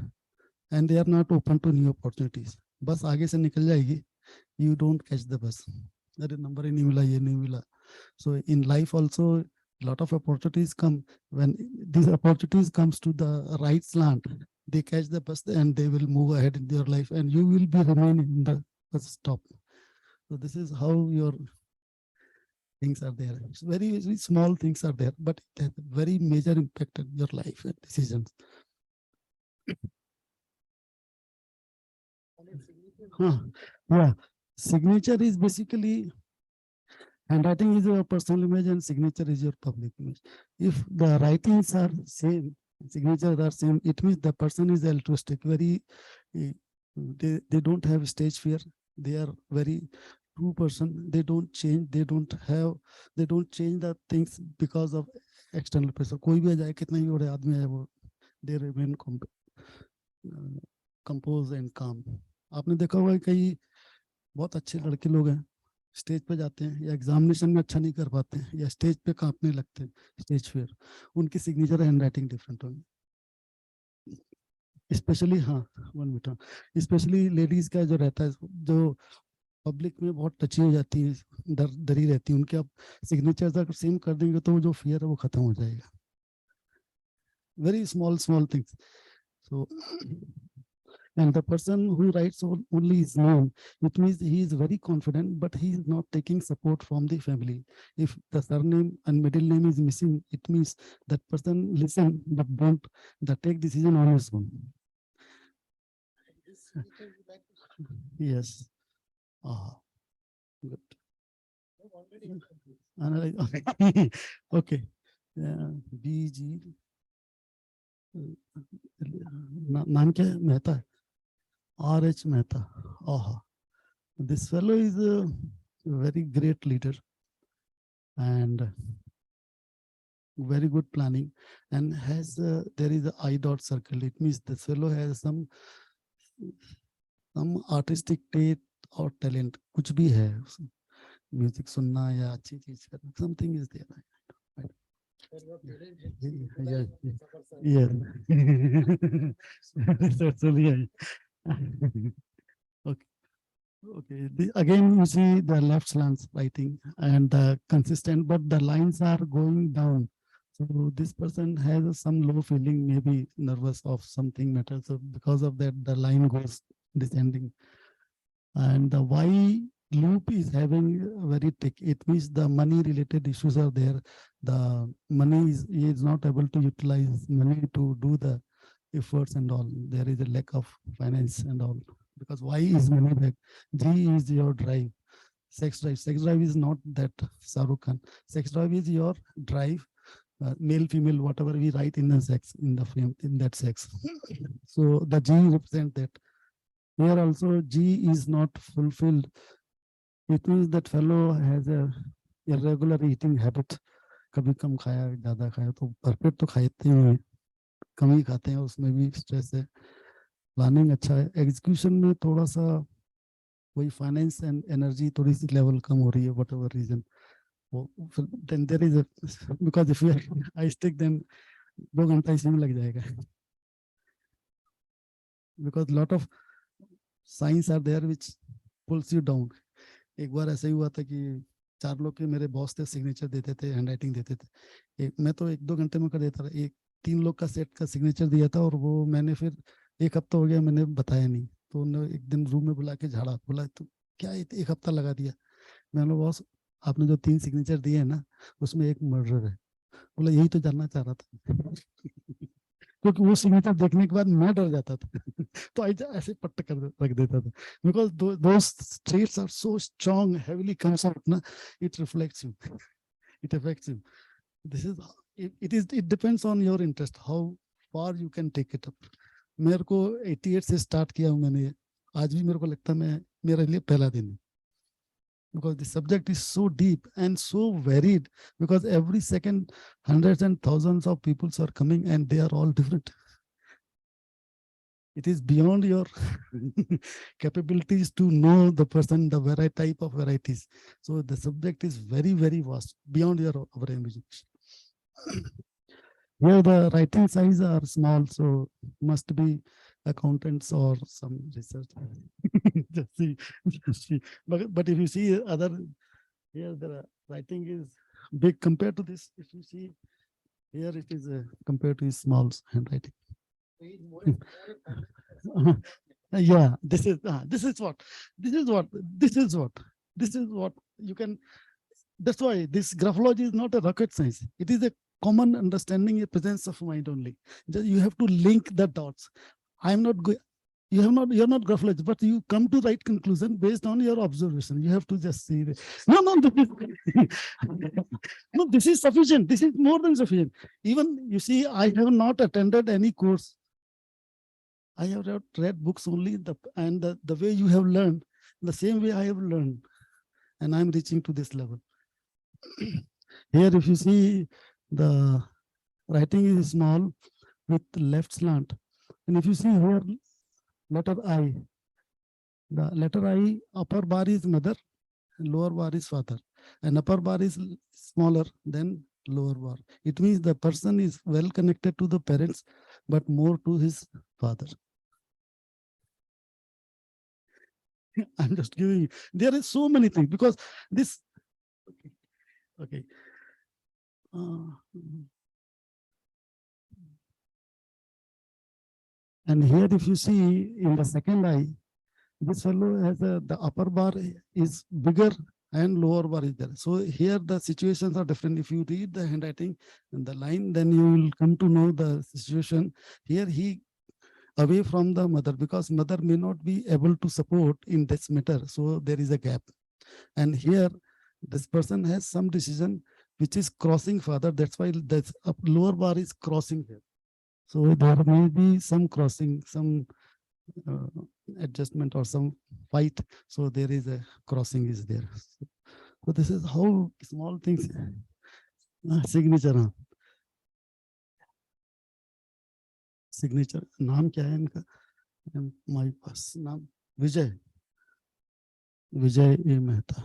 A: and they are not open to new opportunities. बस आगे से निकल जाएगी, you don't catch the bus. अरे number ही नहीं मिला, ये नहीं मिला. So in life also a lot of opportunities come. When these opportunities comes to the right slant, they catch the bus and they will move ahead in their life, and you will be remaining in the bus stop. So this is how your things are there. It's very, very small things are there, but it has a very major impact on your life and decisions. Yeah, signature is basically, handwriting is your personal image and signature is your public image. If the writings are same, signatures are same, it means the person is altruistic, very, they don't have stage fear. They are very true person. They don't change. They don't change the things because of external pressure. कोई भी आ जाए, कितना भी बड़े आदमी आए, वो they remain composed and calm. आपने देखा होगा कई बहुत अच्छे लड़के लोग हैं, स्टेज पे जाते हैं या एग्जामिनेशन में अच्छा नहीं कर पाते हैं या स्टेज पे कांपने लगते हैं, स्टेज फियर, उनकी सिग्नेचर हैंड राइटिंग डिफरेंट होगी. स्पेशली स्पेशली लेडीज का जो रहता है, जो पब्लिक में बहुत टची हो जाती है, डरी रहती है, उनके आप सिग्नेचर अगर सेम कर देंगे तो जो फियर है वो खत्म हो जाएगा. Very small things. So and the person who writes only his name, it means he is very confident, but he is not taking support from the family. If the surname and middle name is missing, it means that person listen but don't take decision on his own. Yes. Good. Okay. BG नाम क्या है Mehta RH Mehta. This fellow is a very great leader and very good planning and has there is a I dot circle. It means this fellow has some artistic trait or talent. कुछ भी है music सुनना या अच्छी चीज करना. Something is there. Yes. Certainly. Okay. Okay. Again, you see the left slants writing and the consistent, but the lines are going down. So this person has some low feeling, maybe nervous of something matter. So because of that, the line goes descending. And the Y loop is having very thick. It means the money related issues are there. The money is not able to utilize money to do the efforts and all. There is a lack of finance and all. Because Y is money back. G is your drive. Sex drive. Sex drive is not that Shahrukh Khan. Sex drive is your drive. Male, female, whatever we write in the sex, in the frame, in that sex. So the G represents that. Here also G is not fulfilled. It means that fellow has a irregular eating habit. कभी कम खाया ज्यादा खाया तो भरपेट तो खाते ही हैं, कम ही खाते हैं, उसमें भी स्ट्रेस है. प्लानिंग अच्छा है, एग्जीक्यूशन में थोड़ा सा वही फाइनेंस एंड एनर्जी थोड़ी सी लेवल कम हो रही है, whatever reason. then there is a, because if I stick then 2 घंटा इसी में लग जाएगा. Because lot of signs are there which pulls you down. एक बार ऐसा ही हुआ था कि 4 लोग के मेरे बॉस थे, सिग्नेचर देते थे, हैंडराइटिंग देते थे. मैं तो 1-2 घंटे में कर देता था. 3 लोग का सेट का सिग्नेचर दिया था और वो मैंने फिर 1 हफ्ता हो गया मैंने बताया नहीं. तो उन्होंने एक दिन रूम में बुला के झाड़ा, बोला तो क्या 1 हफ्ता लगा दिया. मैंने बॉस आपने जो 3 सिग्नेचर दिए हैं ना उसमें एक मर्डर है. बोला यही तो जानना चाह रहा था. क्योंकि वो सिग्नेचर देखने के बाद मैं डर जाता था. तो ऐसे पट्ट कर रख देता था. Because those traits are so strong, heavily comes out ना, it reflects you, it affects you. This is it depends on your interest, how far you can take it up. मेरे को 88 से स्टार्ट किया हूँ मैंने. आज भी मेरे को लगता है मैं मेरे लिए पहला दिन है. Because the subject is so deep and so varied, because every second hundreds and thousands of people are coming and they are all different. It is beyond your capabilities to know the person, the variety type of varieties. So the subject is very, very vast, beyond your our imagination. Here the writing size are small, so must be accountants or some research. just see. But if you see other, here the writing is big compared to this. If you see here, it is compared to small handwriting. Yeah, this is what you can. That's why this graphology is not a rocket science. It is a common understanding, a presence of mind only. Just you have to link the dots. I'm not going. You're not graphologist, but you come to right conclusion based on your observation. You have to just see this. No, no, this is sufficient. This is more than sufficient. Even you see, I have not attended any course. I have read books only, the way you have learned, the same way I have learned, and I'm reaching to this level. Here, if you see, the writing is small with left slant, and if you see here, letter I, the letter I, upper bar is mother, and lower bar is father, and upper bar is smaller than lower bar. It means the person is well connected to the parents, but more to his father. I'm just giving you. There is so many things, because this. Okay. And here, if you see in the second eye, this fellow has the upper bar is bigger and lower bar is there. So here the situations are different. If you read the handwriting and the line, then you will come to know the situation. Here he away from the mother, because mother may not be able to support in this matter. So there is a gap. And here this person has some decision which is crossing further. That's why that's up lower bar is crossing here. So there may be some crossing, some uh, adjustment or some fight. So there is a crossing is there. So this is how small things. Signature, हाँ. Signature. नाम क्या है इनका? My पास नाम विजय. विजय ए Mehta.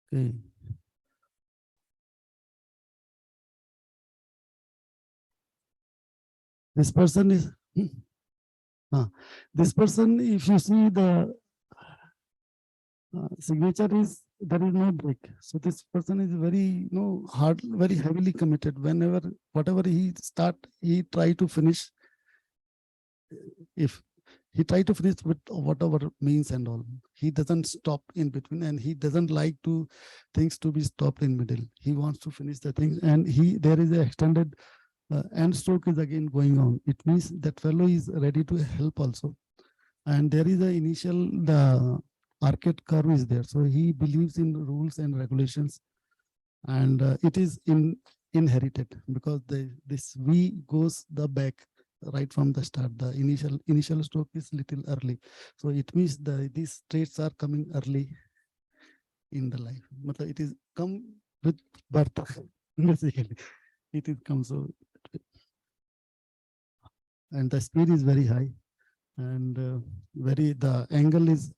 A: Okay. This person is. This person, if you see the signature is, there is no break. So this person is very, hard, very heavily committed. Whenever, whatever he start, he try to finish. If he try to finish with whatever means and all, he doesn't stop in between, and he doesn't like to things to be stopped in middle. He wants to finish the things, and there is a extended end stroke is again going on. It means that fellow is ready to help also. And there is a initial, the arcade curve is there. So he believes in rules and regulations, and it is inherited because this V goes the back right from the start. The initial stroke is little early. So it means these traits are coming early in the life. But it is come with birth, basically. It is come so, and the speed is very high. And the angle is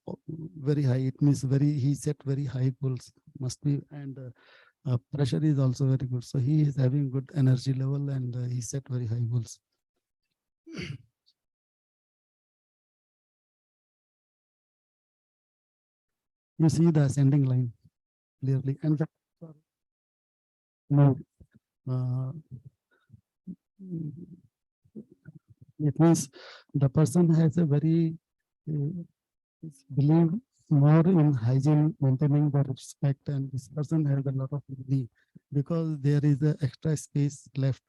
A: very high. It means he set very high goals, must be, and pressure is also very good. So he is having good energy level, and he set very high goals. You see the ascending line clearly, and no, it means the person has a very believe more in hygiene, maintaining the respect, and this person has a lot of money because there is a extra space left.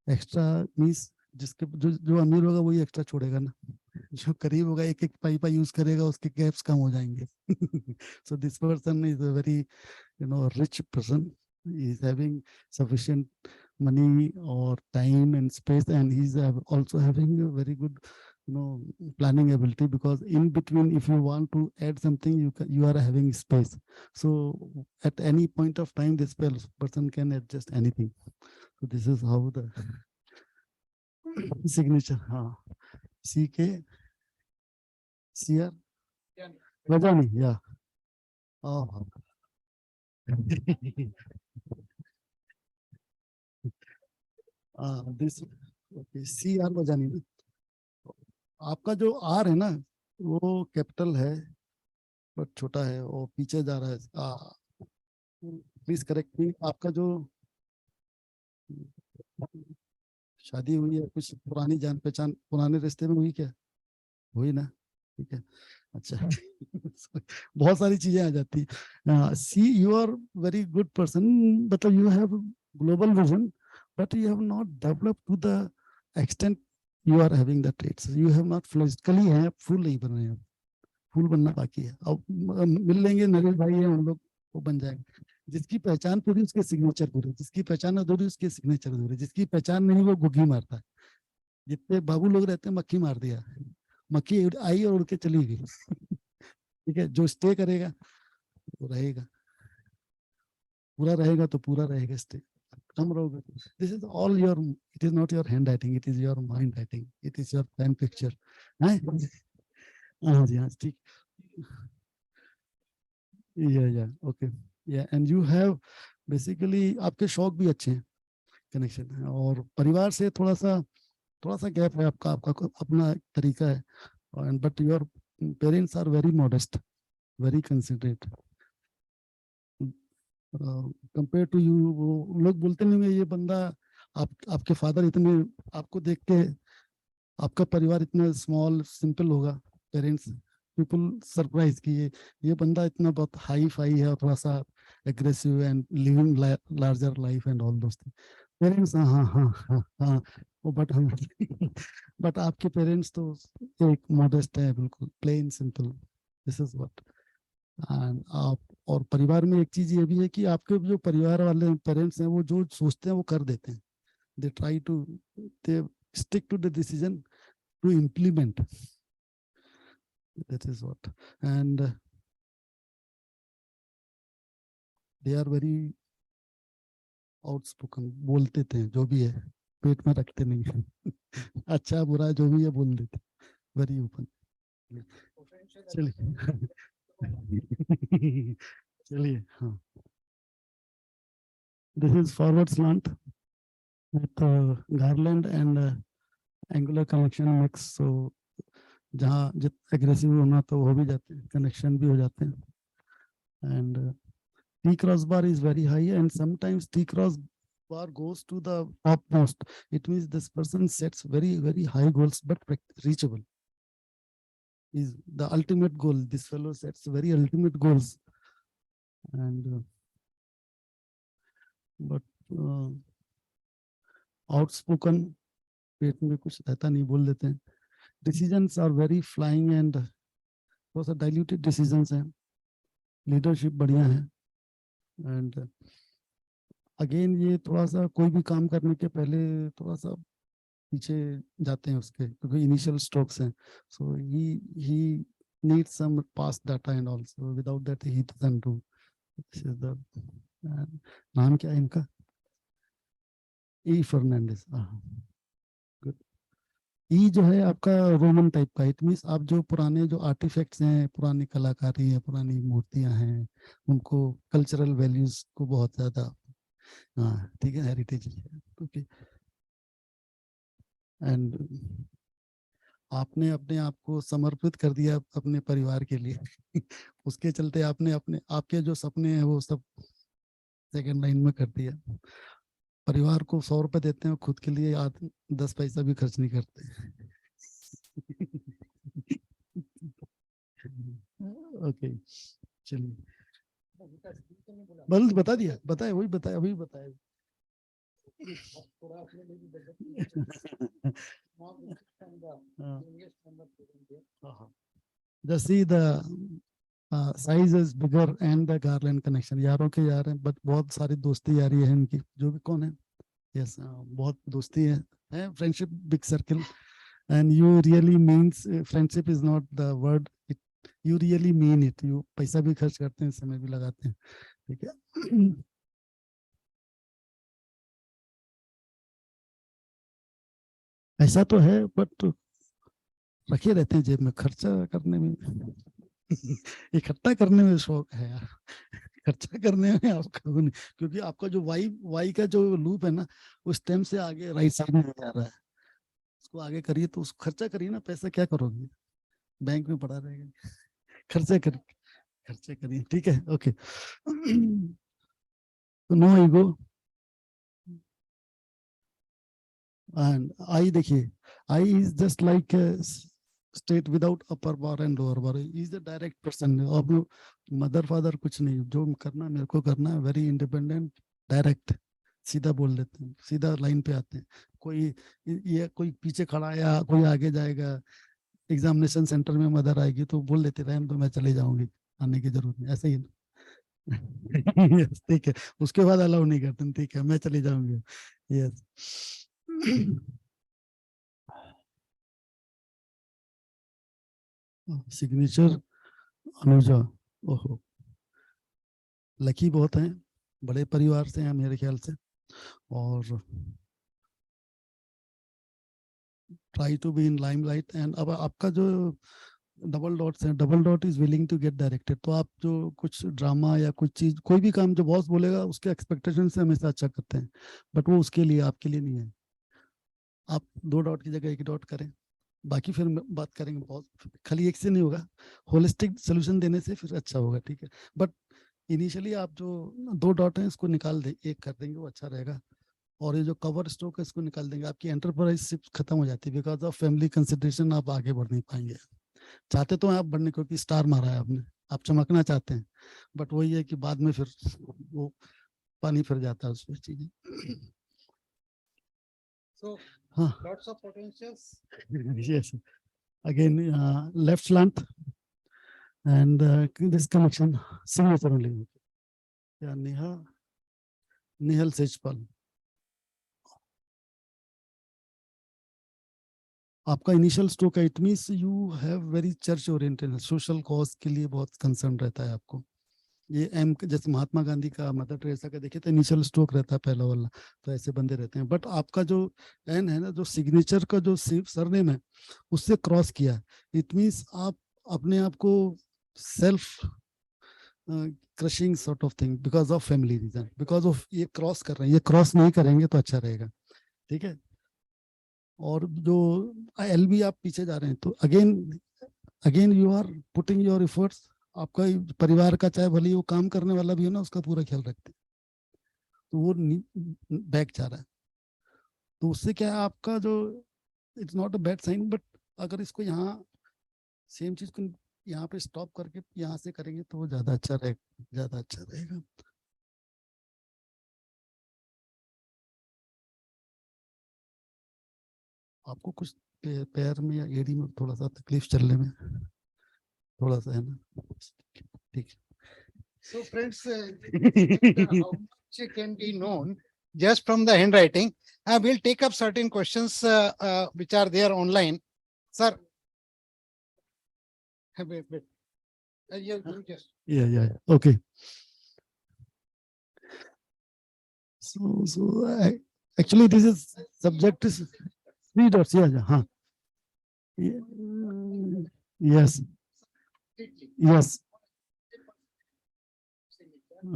A: Extra means जिसके जो अमीर होगा वही extra छोड़ेगा ना, जो करीब होगा एक पाइपा यूज करेगा, उसके गैप्स कम हो जाएंगे. So this person is a very rich person. He is having sufficient money or time and space, and he's also having a very good planning ability, because in between, if you want to add something, you are having space. So at any point of time, this person can adjust anything. So this is how the signature. CK CR Vajani, yeah. Oh. This okay, CR Vajani ना. आपका जो R है ना, वो capital है but छोटा है, वो पीछे जा रहा है. प्लीज करेक्ट मी. आपका जो शादी हुई है, कुछ पुरानी जान पहचान, पुराने रिश्ते में हुई क्या? हुई ना, ठीक है, अच्छा. बहुत सारी चीजें आ जाती. See you are very good person, मतलब you have global vision, but you have not develop to the extent you are having the trades. You have not flourished. कली है, फूल नहीं बन रहे हैं, फूल बनना बाकी है. अब मिल लेंगे, नरेश भाई है, हम लोग वो बन जाएंगे. जिसकी पहचान पूरी उसके सिग्नेचर पूरे, जिसकी पहचान अधूरी उसके सिग्नेचर अधूरे, जिसकी पहचान नहीं वो गुग्गी मारता है. जितने बाबू लोग रहते हैं, मक्खी मार दिया, मक्खी आई और उड़ के चली गई. ठीक है, जो स्टे करेगा वो रहेगा, पूरा रहेगा तो पूरा रहेगा. स्टे कम रहोगे. This is all your, it is not your hand writing, it is your mind writing, it is your pen picture. हाँ जी, हाँ ठीक. या ओके, या एंड यू हैव बेसिकली, आपके शौक भी अच्छे हैं, कनेक्शन है, और परिवार से थोड़ा सा गैप है आपका अपना तरीका है. But your parents are very modest, very considerate compare to you. वो लोग बोलते नहीं ये बंदा, आपके फादर इतने, आपको देख के आपका परिवार इतना स्मॉल सिंपल होगा. पेरेंट्स पीपल सरप्राइज कि ये बंदा इतना बहुत हाई फाई है और थोड़ा सा aggressive and living larger life and all दोस्त पेरेंट्स. हाँ वो बट आपके पेरेंट्स तो एक मॉडेस्ट है, बिल्कुल plain simple. This is what. And आप और परिवार में एक चीज ये भी है कि आपके जो परिवार वाले पेरेंट्स हैं वो जो सोचते हैं वो कर देते हैं. They try to they stick to the decision to implement. That is what. And they are very outspoken. बोलते थे जो भी है, पेट में रखते नहीं है. अच्छा बुरा जो भी है बोल देते. Very open. चलिए. चलिए. हाँ. This is forward slant with garland and angular connection mix. So जहाँ जित एग्रेसिव होना तो हो भी जाते हैं, कनेक्शन भी हो जाते हैं. And T cross bar is very high, and sometimes T cross bar goes to the topmost. It means this person sets very high goals, but reachable. Is the ultimate goal. This fellow sets very ultimate goals, and but outspoken. पेट में कुछ रहता नहीं, बोल देते हैं. Decisions are very flying and थोड़ा सा diluted decisions हैं. Leadership बढ़िया है. And again ये थोड़ा सा कोई भी काम करने के पहले थोड़ा सा पीछे जाते हैं उसके, क्योंकि initial strokes हैं. So he needs some past data and also without that he doesn't do. This is the नाम क्या है इनका? E Fernandez. गुड. ई जो है आपका रोमन टाइप का. इट मीन्स आप जो पुराने जो आर्टिफैक्ट्स हैं, पुरानी कलाकारी है, पुरानी मूर्तियां हैं, उनको कल्चरल वैल्यूज को बहुत ज्यादा, हाँ ठीक है, हेरिटेज है. ओके. एंड आपने अपने आप को समर्पित कर दिया अपने परिवार के लिए. उसके चलते आपने अपने आपके जो सपने हैं वो सब सेकंड लाइन में कर दिया. परिवार को 100 रुपए देते हैं, खुद के लिए 10 पैसा भी खर्च नहीं करते. ओके. चलिए. बल बता दिया, बताए वही बताया, अभी बताया. Just see the size is bigger and the garland connection. यारों के यार हैं, बट बहुत सारी दोस्ती यारी है इनकी. जो भी कौन है, यस, बहुत दोस्ती है, friendship big circle. And you really means friendship is not the word. You really mean it. You पैसा भी खर्च करते हैं, समय भी लगाते हैं. ठीक है. ऐसा तो है, बट रखे रहते हैं जेब में. खर्चा करने में इकट्ठा करने में शौक है यार. खर्चा करने में आपका नहीं, क्योंकि आपका जो वाई का जो लूप है ना, उस टाइम से आगे राइट साइड में जा रहा है. उसको आगे करिए तो उसको खर्चा करिए ना. पैसा क्या करोगे, बैंक में पड़ा रहेगा. खर्चे करिए. ठीक है. Okay. No ego. And I देखिए, I is just like state without upper bar and lower bar. Is the direct person. अब मदर फादर कुछ नहीं, जो करना मेरे को करना है. वेरी इंडिपेंडेंट, डायरेक्ट, सीधा बोल देते हैं, सीधा लाइन पे आते हैं. कोई पीछे खड़ा है या कोई आगे जाएगा, एग्जामिनेशन सेंटर में मदर आएगी तो बोल देते रहने तो मैं चले जाऊंगी, आने की जरूरत नहीं. ऐसे ही. यस, ठीक है. उसके बाद अलाउ नहीं करते. ठीक है, मैं चली जाऊंगी. यस. सिग्नेचर अनुजा. ओहो, लकी बहुत हैं, बड़े परिवार से हैं मेरे ख्याल से. और try to be in limelight. And अब आपका जो डबल डॉट्स हैं, double dot is willing to get directed. तो आप जो कुछ ड्रामा या कुछ चीज, कोई भी काम जो बॉस बोलेगा उसके एक्सपेक्टेशन से हमेशा अच्छा करते हैं, बट वो उसके लिए, आपके लिए नहीं है. आप 2 डॉट की जगह 1 डॉट करें. बाकी फिर बात करेंगे. बहुत खाली एक से नहीं होगा, होलिस्टिक सोल्यूशन देने से फिर अच्छा होगा. ठीक है. बट इनिशियली आप जो 2 डॉट हैं इसको निकाल दें, 1 कर देंगे, वो अच्छा रहेगा. और ये जो कवर स्ट्रोक है इसको निकाल देंगे. आपकी एंटरप्राइज खत्म हो जाती है. बिकॉज ऑफ फैमिली कंसिडरेशन आप आगे बढ़ नहीं पाएंगे. चाहते तो आप बढ़ने, क्योंकि स्टार मारा है आपने, आप चमकना चाहते हैं, बट वही है कि बाद में फिर वो पानी फिर जाता है उसमें चीजें.
B: So,
A: हाँ.
B: lots of potentials.
A: Yes. Again, left slant. and this connection signature only. Yeah, Nihal Sejpal. आपका इनिशियल स्ट्रोक है, it means you have very church oriented, social cause के लिए बहुत कंसर्न रहता है आपको। ये एम जैसे महात्मा गांधी का, मदर टेरेसा का देखे तो इनिशियल स्ट्रोक रहता है पहला वाला, तो ऐसे बंदे रहते हैं। बट आपका जो एन है ना, जो सिग्नेचर का जो सरनेम है उससे क्रॉस किया, इट मींस आप अपने आप को self crushing sort of thing because of family reason, because of ये क्रॉस कर रहे हैं, ये क्रॉस नहीं करेंगे तो अच्छा रहेगा, ठीक है। और जो एल बी आप पीछे जा रहे हैं, तो again again you are putting your efforts. आपका परिवार का चाहे भले वो काम करने वाला भी हो ना, उसका पूरा ख्याल रखते हैं, तो वो बैक जा रहा है। तो उससे क्या है आपका जो, it's not a bad sign, but अगर इसको यहाँ सेम चीज को यहाँ पे स्टॉप करके यहाँ से करेंगे तो वो ज्यादा अच्छा रहेगा, ज्यादा अच्छा रहेगा। आपको कुछ पैर में या एड़ी में थोड़ा सा तकलीफ चलने में थोड़ा सा है ना, ठीक है।
B: So friends, how much can be known just from the handwriting? I will take up certain questions which are there online. Sir, wait. You just.
A: Yeah. Okay. So actually this is subject is 3 dots. Yeah. Huh. Yes. Yes.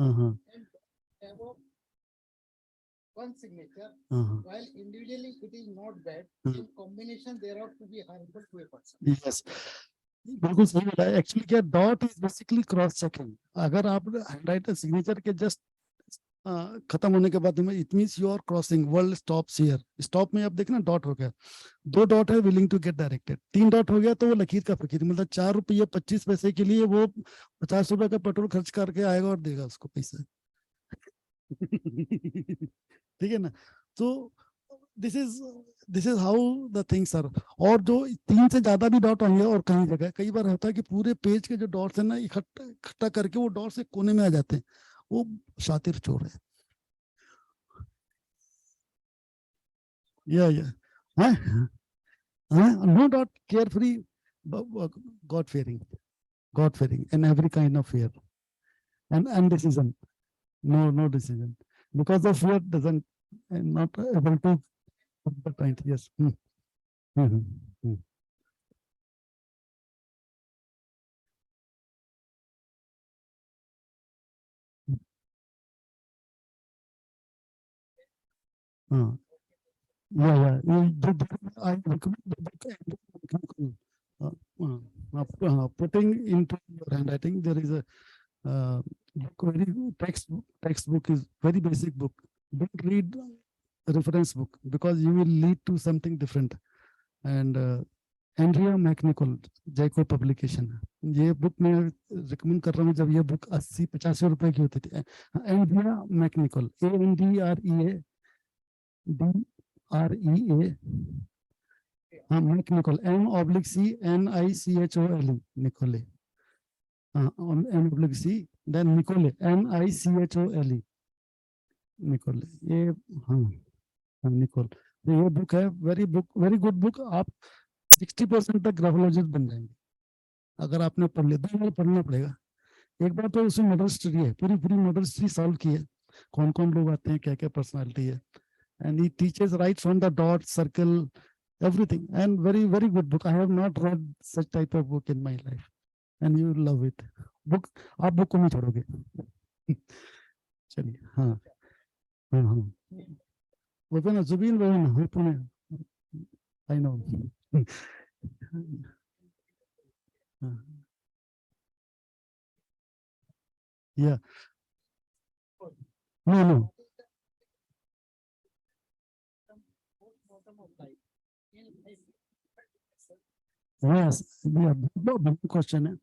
A: Uh-huh.
B: One signature,
A: Uh-huh.
B: while individually it is not bad, in combination thereof to be harmful to a person.
A: Yes. बिल्कुल सही बोला है। Actually क्या dot is basically cross checking. अगर आप हैंडराइटर signature के just खत्म होने के बाद it means you are crossing, world stops here. Stop में आप देखना डॉट हो गया, 2 डॉट है willing to get directed, 3 dot हो गया तो वो लकीर का फकीर, मतलब 4 रुपये 25 पैसे के लिए वो 50 रुपए का पेट्रोल खर्च करके आएगा और देगा उसको पैसा। ठीक है ना। तो this is how the things are. और जो 3 से ज्यादा भी डॉट होंगे और कहीं जगह कई बार होता है कि पूरे पेज के जो डॉट्स है ना इकट्ठा करके वो डॉट्स एक कोने में आ जाते हैं, वो शातिर चोर है। या no dot, care free, God fearing and every kind of fear and decision, no decision because of fear doesn't not able to put the point. Yes. Yeah. I recommend the book. Putting into your handwriting, there is a book, very textbook is very basic book. Don't read reference book because you will lead to something different. And Andrea mechanical Jaico publication है, ये book मैं recommend कर रहा हूँ। जब ये book 80-85 रुपए की होती थी, एंड्रिया मैकनिकल, ANDREA हाँ mechanical, MCNICHOLE Nikolay, M/C then Nikolay NICHOLE Nikolay, ये हाँ निकोल। तो ये बुक है वेरी गुड बुक। आप 60% तक ग्राफोलॉजिस्ट बन जाएंगे अगर आपने पढ़ लिया। 2 बार पढ़ना पड़ेगा। एक बार तो उसमें मॉडल हिस्ट्री है, पूरी मॉडल हिस्ट्री सॉल्व की है, कौन कौन लोग आते हैं, क्या क्या पर्सनालिटी है, and he teaches right from the dot circle everything, and very good book. I have not read such type of book in my life and you love it book। आप बुक को नहीं छोड़ोगे। चलिए हाँ वो पे ना जुबीन वो ना वो Pune, I know। Yeah, no yes, yeah, बहुत क्वेश्चन है।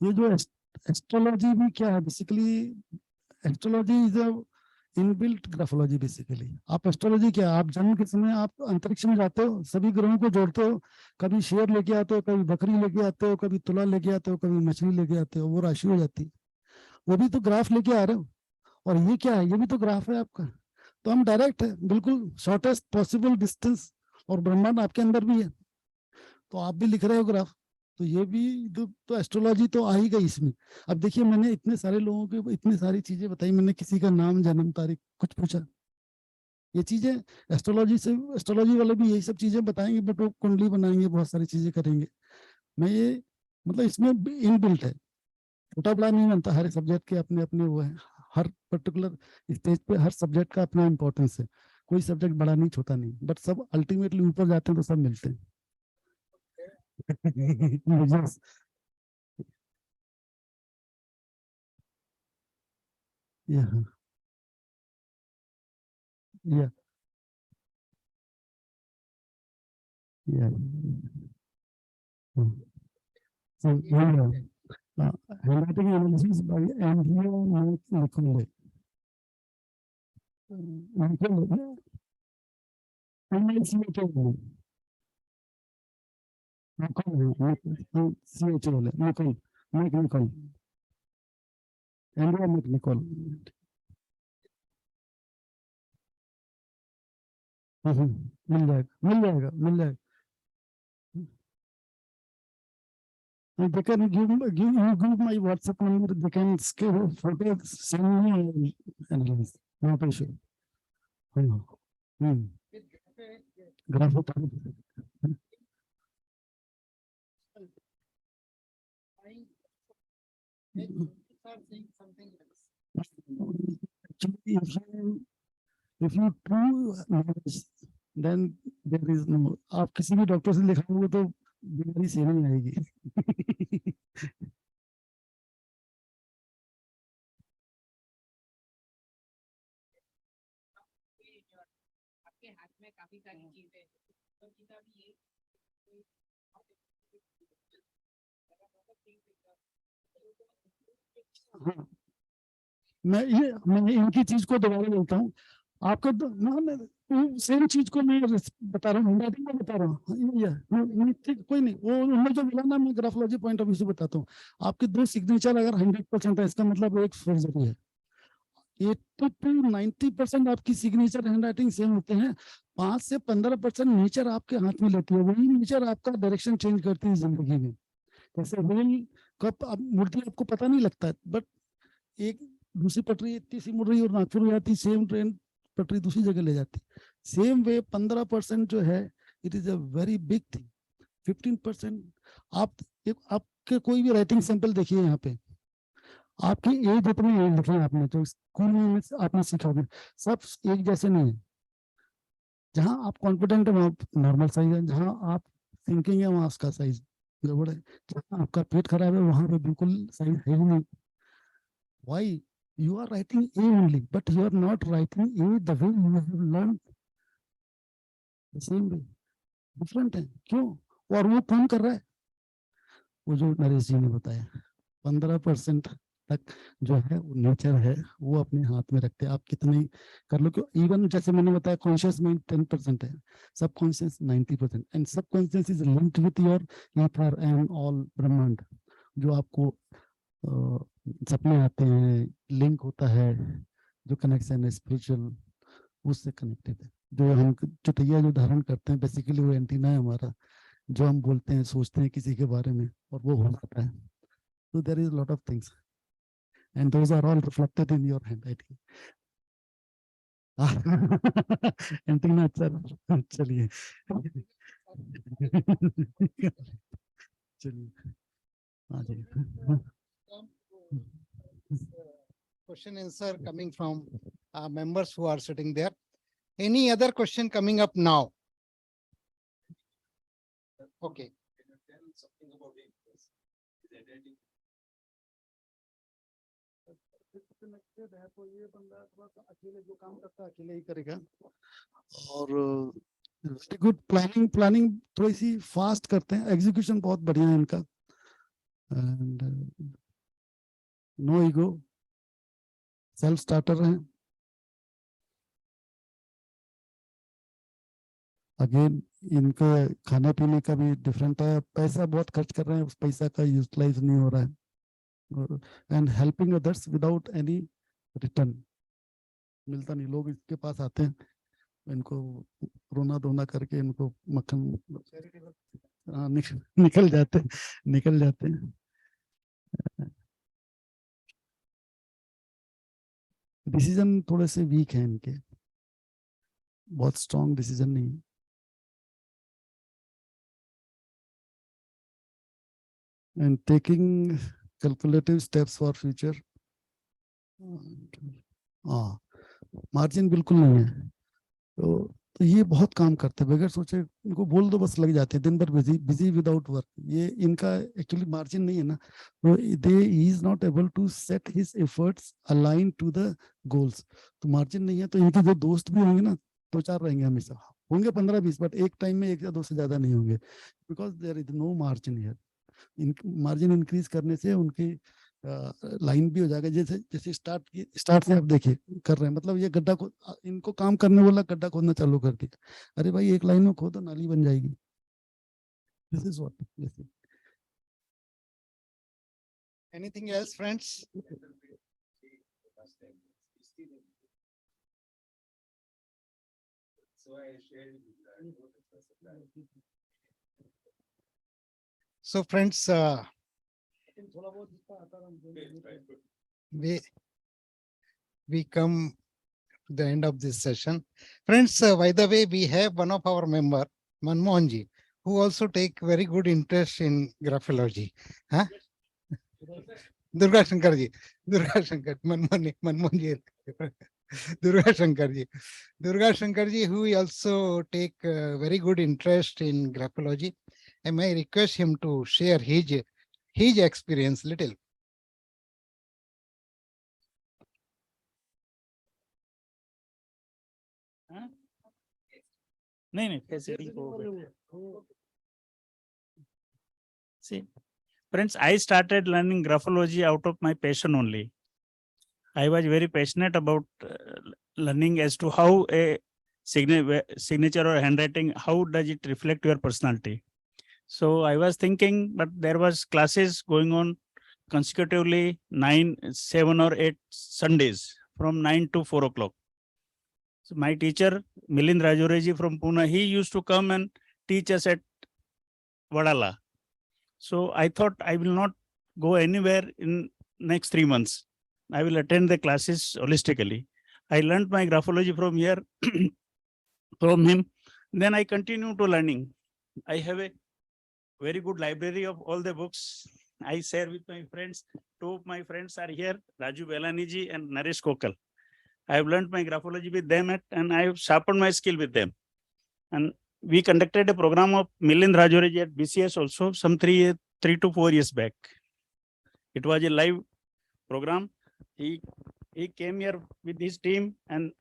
A: ये जो एस्ट्रोलॉजी भी क्या है, basically astrology is inbuilt graphology basically. आप एस्ट्रोलॉजी क्या, आप जन्म के समय आप अंतरिक्ष में जाते हो, सभी ग्रहों को जोड़ते हो, कभी शेर लेके आते हो, कभी बकरी लेके आते हो, कभी तुला लेके आते हो, कभी मछली लेके आते हो, वो राशि हो जाती है। वो भी तो ग्राफ लेके आ रहे हो। और ये क्या है, ये भी तो ग्राफ है आपका। तो हम डायरेक्ट है, बिल्कुल शॉर्टेस्ट पॉसिबल डिस्टेंस, और ब्रह्मांड आपके अंदर भी है, तो आप भी लिख रहे हो ग्राफ। तो ये भी तो एस्ट्रोलॉजी तो आ ही गई इसमें। अब देखिए, मैंने इतने सारे लोगों के इतनी सारी चीजें बताई, मैंने किसी का नाम, जन्म तारीख कुछ पूछा। ये चीजें एस्ट्रोलॉजी से, एस्ट्रोलॉजी वाले भी यही सब चीजें बताएंगे, बट वो कुंडली बनाएंगे, बहुत सारी चीजें करेंगे। मैं ये मतलब इसमें इनबिल्ट है, छोटा बड़ा नहीं बनता, हर सब्जेक्ट के अपने अपने वो है। हर पर्टिकुलर स्टेज पे हर सब्जेक्ट का अपना इंपॉर्टेंस है। कोई सब्जेक्ट बड़ा नहीं, छोटा नहीं, बट सब अल्टीमेटली ऊपर जाते हैं तो सब मिलते हैं। Yes. Yeah, yeah, yeah. Mm. So, yeah, handwriting analysis by Andrea Nicole. Nicole, Nicole, Nicole, Nicole, Andrea Nicole. मिल जाएगा, मिल जाएगा, मिल जाएगा। They can give my WhatsApp number. They can scale photos, send me analyze. Not issue. Graph. Actually, if you prove knowledge, then there is no. आप किसी भी doctor से दिखाओगे तो बीमारी से नहीं आएगी।
C: आपके हाथ में काफी सारी चीजें, तो किताब ये
A: हाँ, मैं इनकी चीज को दोबारा बोलता हूँ। आपको सेम चीज को मैं बता रहा हूँ, हैंडराइटिंग में बता रहा हूँ। नहीं, ठीक, कोई नहीं, वो उन्होंने जो बोला ना, मैं ग्राफोलॉजी पॉइंट ऑफ व्यू से बताता हूँ। आपके दो सिग्नेचर अगर 100% है, इसका मतलब एक फोर्जरी है। 80 to 90% आपकी सिग्नेचर हैंडराइटिंग सेम होते हैं। 5 से 15% नेचर आपके हाथ में लेती है, वही नेचर आपका डायरेक्शन चेंज करती है जिंदगी में। जैसे रेल कब अब मुड़ती है आपको पता नहीं लगता है, बट एक दूसरी पटरी इतनी सी मुड़ रही है और नागपुर में जाती, सेम ट्रेन पटरी दूसरी जगह ले जाती। सेम वे 15% जो है, it is a very big thing. 15% आप आपके कोई भी राइटिंग सैंपल देखिए यहाँ पे, आपकी एज जितनी एज लिखी है आपने, जो स्कूल में आपने सीखा होगा, सब एक जैसे नहीं है। जहाँ आप कॉन्फिडेंट है वहाँ नॉर्मल साइज है, जहाँ आप थिंकिंग है वहाँ उसका साइज गड़बड़ है, जहाँ आपका पेट खराब है वहाँ पे बिल्कुल साइज है ही नहीं। Why? You are writing A only, but you are not writing A the way you have learned the same way. Different है, क्यों? और वो कौन कर रहा है? वो जो नरेश जी ने बताया, 15% तक जो है नेचर है, वो अपने हाथ में रखते हैं। आप कितने कर लो, क्यों? इवन जैसे मैंने बताया, कॉन्शियस माइंड 10% है, subconscious 90%, and subconscious is linked with your ether and all ब्रह्मांड। जो आपको सपने आते हैं, लिंक होता है, जो कनेक्शन है स्पिरिचुअल, उससे कनेक्टेड है। जो हम चुटिया जो धारण करते हैं, बेसिकली वो एंटीना है हमारा, जो हम बोलते हैं, सोचते हैं किसी के बारे में, और वो हो जाता है। तो there is lot of things and those are all reflected in your handwriting. Antenna, अच्छा, चलिए। चलिए, आ जाइए।
B: Question answer coming from members who are sitting there. Any other question coming up now? Okay.
A: तो ये बंदा थोड़ा सा अकेले जो काम करता है अकेले ही करेगा, और वेरी गुड प्लानिंग थोड़ी सी फास्ट करते हैं, एग्जीक्यूशन बहुत बढ़िया है इनका, and no ego, self starter है, अगेन इनका खाने पीने का भी डिफरेंट है, पैसा बहुत खर्च कर रहे हैं, उस पैसा का यूटिलाइज नहीं हो रहा है, and helping others without any return मिलता नहीं। लोग इसके पास आते हैं, इनको रोना धोना करके इनको मक्खन निकल जाते निकल जाते हैं। डिसीजन थोड़े से वीक हैं इनके, बहुत स्ट्रॉन्ग डिसीजन नहीं है। And taking calculative steps for future, हाँ मार्जिन बिल्कुल नहीं है। तो ये बहुत काम करते हैं बगैर सोचे, इनको बोल दो बस लग जाते हैं दिन भर बिजी बिजी विदाउट वर्क। ये इनका एक्चुअली मार्जिन नहीं है ना, तो they is not able to set his efforts align to the goals. तो मार्जिन नहीं है, तो इनके जो दोस्त भी होंगे ना, दो चार रहेंगे हमेशा, होंगे 15-20, बट एक टाइम में एक या दो से ज्यादा नहीं होंगे, because there is no margin here. Margin increase करने से उनकी लाइन भी हो जाएगा। जैसे जैसे स्टार्ट से आप देखिए कर रहे हैं, मतलब ये गड्ढा को इनको काम करने बोला, गड्ढा खोदना चालू कर दिया। अरे भाई एक लाइन में खोदो, नाली बन जाएगी। This is what.
B: Anything else, friends? So friends, we come to the end of this session. Friends, by the way, we have one of our member, Manmohanji, who also take very good interest in graphology. Huh? Durga Shankar ji, Manmohanji, Durga Shankar ji, who also take very good interest in graphology. I may request him to share his experience little.
D: नहीं facility को see friends, I started learning graphology out of my passion only. I was very passionate about learning as to how a signature or handwriting, how does it reflect your personality. So I was thinking, but there was classes going on consecutively 9, 7 or 8 Sundays from 9 to 4 o'clock. So my teacher, Milind Rajoreji from Pune, he used to come and teach us at Vadala. So I thought I will not go anywhere in next 3 months. I will attend the classes holistically. I learned my graphology from here, from him. Then I continue to learning. I have a very good library of all the books. I share with my friends. 2 of my friends are here, Raju Belaniji and Naresh Kokal. I have learned my graphology with them and I have sharpened my skill with them. And we conducted a program of Milind Rajoreji at BCS also some 3 to 4 years back. It was a live program. He came here with his team and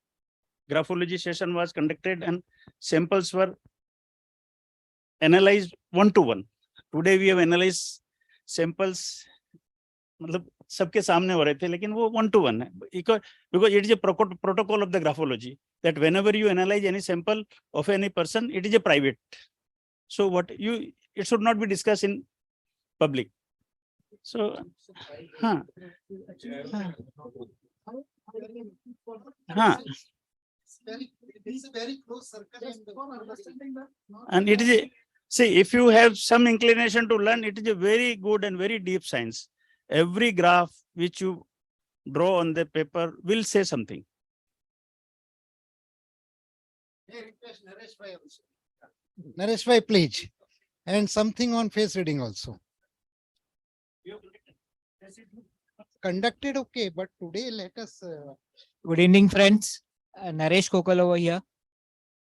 D: graphology session was conducted and samples were analyzed 1-to-1. Today we have analyzed samples, मतलब सबके सामने हो रहे थे, लेकिन वो 1-to-1 है, because it is a protocol of the graphology that whenever you analyze any sample of any person, it is a private. So it should not be discussed in public. So,
B: It's a very close circle.
D: and it is see, if you have some inclination to learn, it is a very good and very deep science. Every graph which you draw on the paper will say something.
B: Naresh bhai, please. And something on face reading also. Conducted okay, but today let us.
E: Good evening, friends. Naresh Kokal over here.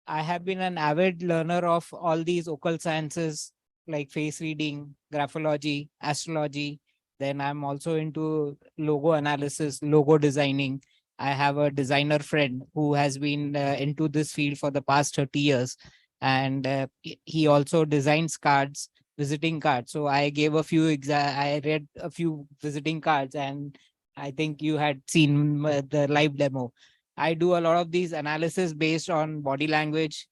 E: I have been an avid learner of all these occult sciences like face reading, graphology, astrology. Then I'm also into logo analysis, logo designing. I have a designer friend who has been into this field for the past 30 years. And he also designs cards, visiting cards. So I gave a few, I read a few visiting cards, and I think you had seen the live demo. I do a lot of these analysis based on body language,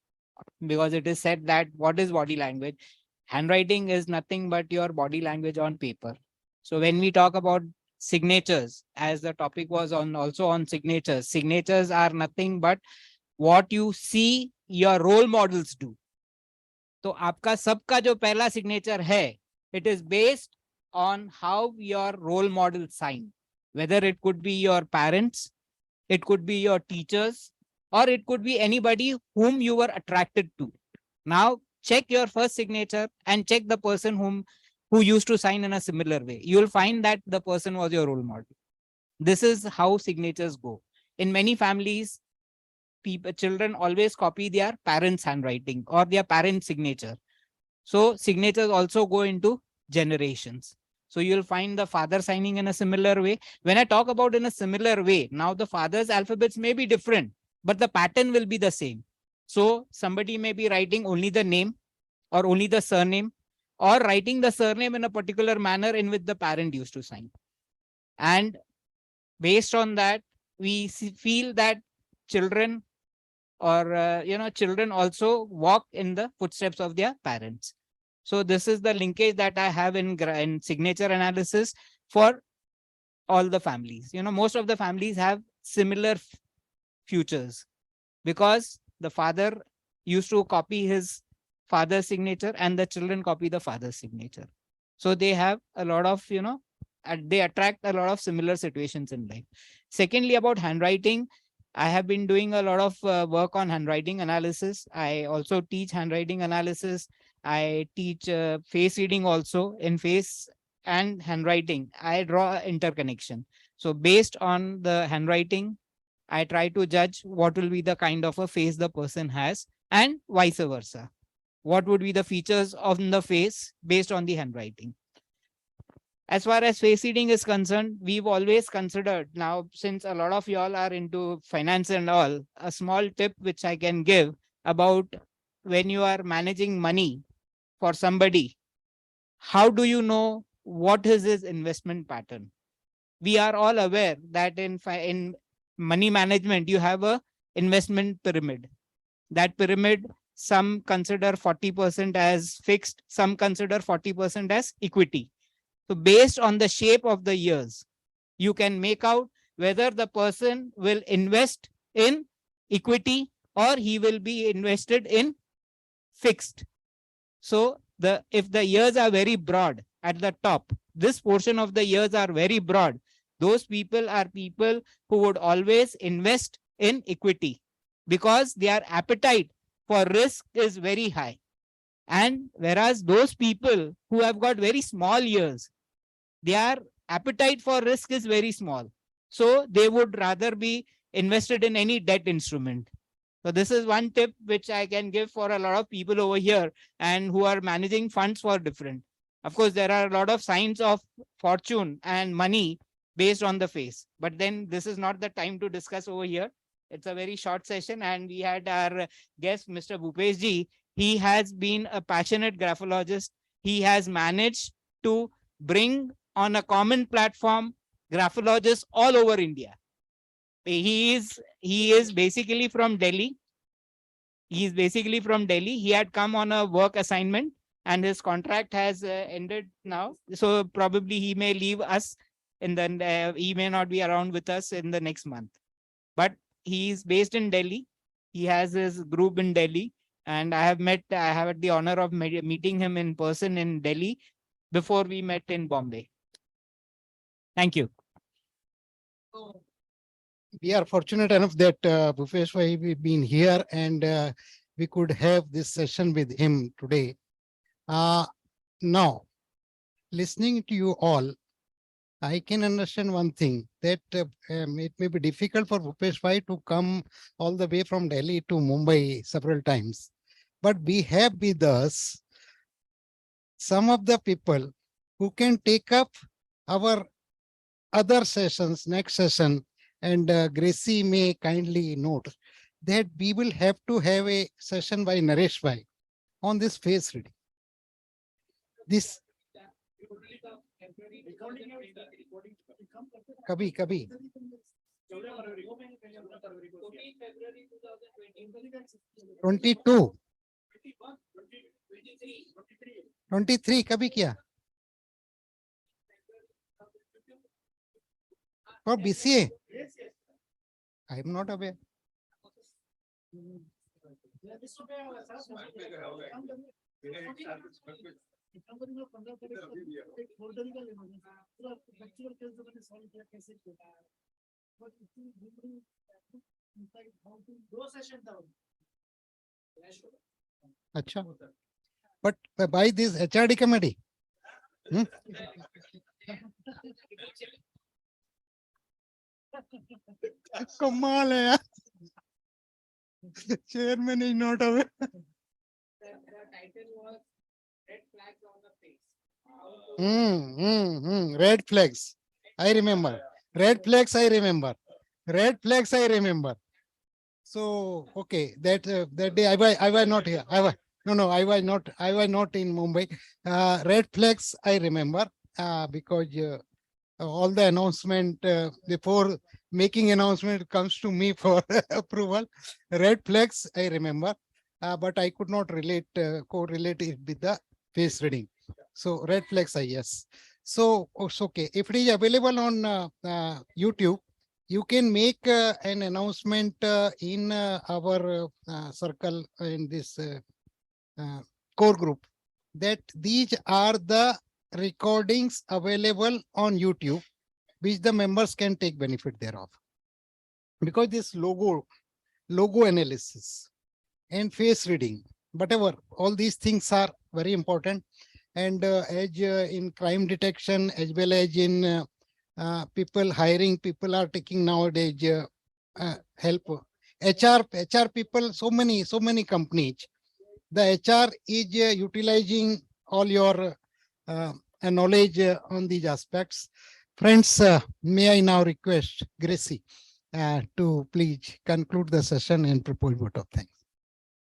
E: because it is said that what is body language? Handwriting is nothing but your body language on paper. So when we talk about signatures, as the topic was on also on signatures, signatures are nothing but what you see your role models do. तो आपका सबका जो पहला signature है, it is based on how your role models sign, whether it could be your parents, it could be your teachers, or it could be anybody whom you were attracted to. Now check your first signature and check the person who used to sign in a similar way. You will find that the person was your role model. This is how signatures go. In many families, children always copy their parents' handwriting or their parents' signature. So signatures also go into generations. So you'll find the father signing in a similar way. When I talk about in a similar way, now the father's alphabets may be different, but the pattern will be the same. So somebody may be writing only the name or only the surname, or writing the surname in a particular manner in which the parent used to sign. And based on that, we feel that children or children also walk in the footsteps of their parents. So this is the linkage that I have in signature analysis for all the families. Most of the families have similar futures because the father used to copy his father's signature and the children copy the father's signature. So they have a lot of, they attract a lot of similar situations in life. Secondly, about handwriting, I have been doing a lot of work on handwriting analysis. I also teach handwriting analysis. I teach face reading also. In face and handwriting, I draw interconnection. So based on the handwriting, I try to judge what will be the kind of a face the person has and vice versa. What would be the features on the face based on the handwriting. As far as face reading is concerned, we've always considered, now since a lot of y'all are into finance and all, a small tip which I can give about when you are managing money for somebody, how do you know what is his investment pattern? We are all aware that in money management, you have a investment pyramid. That pyramid, some consider 40% as fixed, some consider 40% as equity. So based on the shape of the years, you can make out whether the person will invest in equity or he will be invested in fixed. So if the years are very broad at the top, this portion of the years are very broad, those people are people who would always invest in equity because their appetite for risk is very high. And whereas those people who have got very small years, their appetite for risk is very small. So they would rather be invested in any debt instrument. So this is one tip which I can give for a lot of people over here and who are managing funds for different. Of course, there are a lot of signs of fortune and money based on the face. But then this is not the time to discuss over here. It's a very short session and we had our guest, Mr. Bhupesh Ji. He has been a passionate graphologist. He has managed to bring on a common platform graphologists all over India. He is basically from Delhi. He is basically from Delhi. He had come on a work assignment and his contract has ended now. So probably he may leave us and then he may not be around with us in the next month. But he is based in Delhi. He has his group in Delhi and I have had the honor of meeting him in person in Delhi before we met in Bombay. Thank you.
B: We are fortunate enough that Bhupesh Bhai we've been here and we could have this session with him today. Now, listening to you all, I can understand one thing that it may be difficult for Bhupesh Bhai to come all the way from Delhi to Mumbai several times. But we have with us some of the people who can take up our other sessions, next session, and Gracie may kindly note that we will have to have a session by Naresh Bhai on this face reading. This Kabhi. 22. 23 कभी किया for BCA? I am not aware. अच्छा, but by this HRD committee. कमाल है यार, chairman is not aware.
C: The title was Red Flags on the Face.
B: Red flags. I remember. Red flags. I remember. Red flags. I remember. So okay, that day I was not here. I was not in Mumbai. Red flags. I remember because all the announcement before making announcement comes to me for approval. Red flags. I remember, but I could not correlate it with the face reading. So red flags, yes. So it's okay. If it is available on YouTube, you can make an announcement in our circle in this core group that these are the recordings available on YouTube, which the members can take benefit thereof. Because this logo analysis and face reading, whatever, all these things are very important. And as in crime detection, as well as in people hiring, people are taking nowadays help. HR people, so many companies. The HR is utilizing all your knowledge on these aspects. Friends, may I now request Gracie to please conclude the session and propose vote of thanks.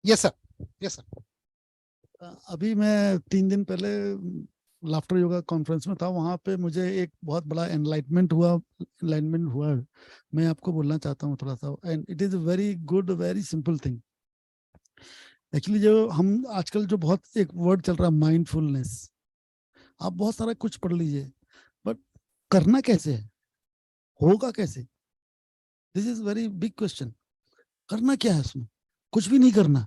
B: Yes, sir. Yes, sir.
A: अभी मैं 3 दिन पहले laughter yoga conference में था, वहां पे मुझे एक बहुत बड़ा एनलाइटमेंट हुआ मैं आपको बोलना चाहता हूँ थोड़ा सा. And it is very good, very simple thing. Actually जो हम आजकल जो बहुत एक वर्ड चल रहा है माइंडफुलनेस, आप बहुत सारा कुछ पढ़ लीजिए, बट करना कैसे है, होगा कैसे? This is very big question. करना क्या है उसमें? कुछ भी नहीं करना,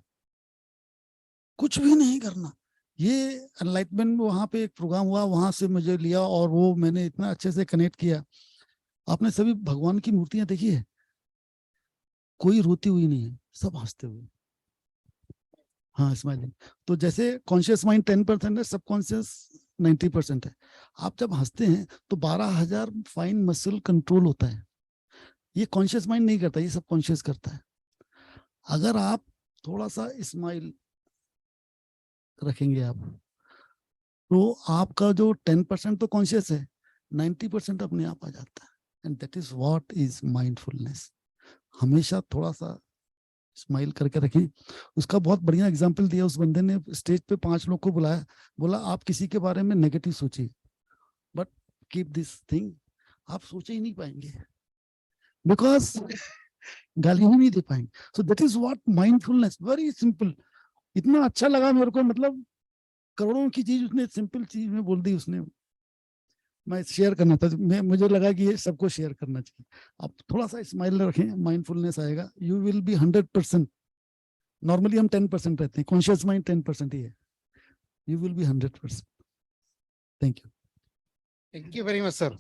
A: कुछ भी नहीं करना. ये एनलाइटमेंट वहां पे एक प्रोग्राम हुआ, वहां से मुझे लिया और वो मैंने इतना अच्छे से कनेक्ट किया. आपने सभी भगवान की मूर्तियां देखी है? कोई रोती हुई नहीं है, सब हंसते हुए. हाँ, स्माइलिंग. तो जैसे कॉन्शियस माइंड 10% है, सबकॉन्शियस 90% है. आप जब हंसते हैं तो 12,000 फाइन मसल कंट्रोल होता है. ये कॉन्शियस माइंड नहीं करता, ये सब कॉन्शियस करता है. अगर आप थोड़ा सा स्माइल रखेंगे आप, तो आपका जो 10% तो कॉन्शियस है, 90% अपने आप आ जाता है. And that is what is mindfulness. हमेशा थोड़ा सा स्माइल करके रखें. उसका बहुत बढ़िया एग्जांपल दिया उस बंदे ने. स्टेज पे 5 लोग को बुलाया, बोला आप किसी के बारे में नेगेटिव सोचिए, बट कीप दिस थिंग. आप सोचे ही नहीं पाएंगे, बिकॉज गाली ही नहीं दे पाएंगे. So that is what mindfulness. Very simple. इतना अच्छा लगा मेरे को, मतलब करोड़ों की चीज उसने सिंपल चीज में बोल दी उसने. मैं शेयर करना था, मुझे लगा कि ये सबको शेयर करना चाहिए. आप थोड़ा सा स्माइल रखें, माइंडफुलनेस आएगा. You will be 100%. नॉर्मली हम 10% रहते हैं, कॉन्शियस माइंड 10% ही है. You will be 100%. Thank you.
B: Thank you very much, sir.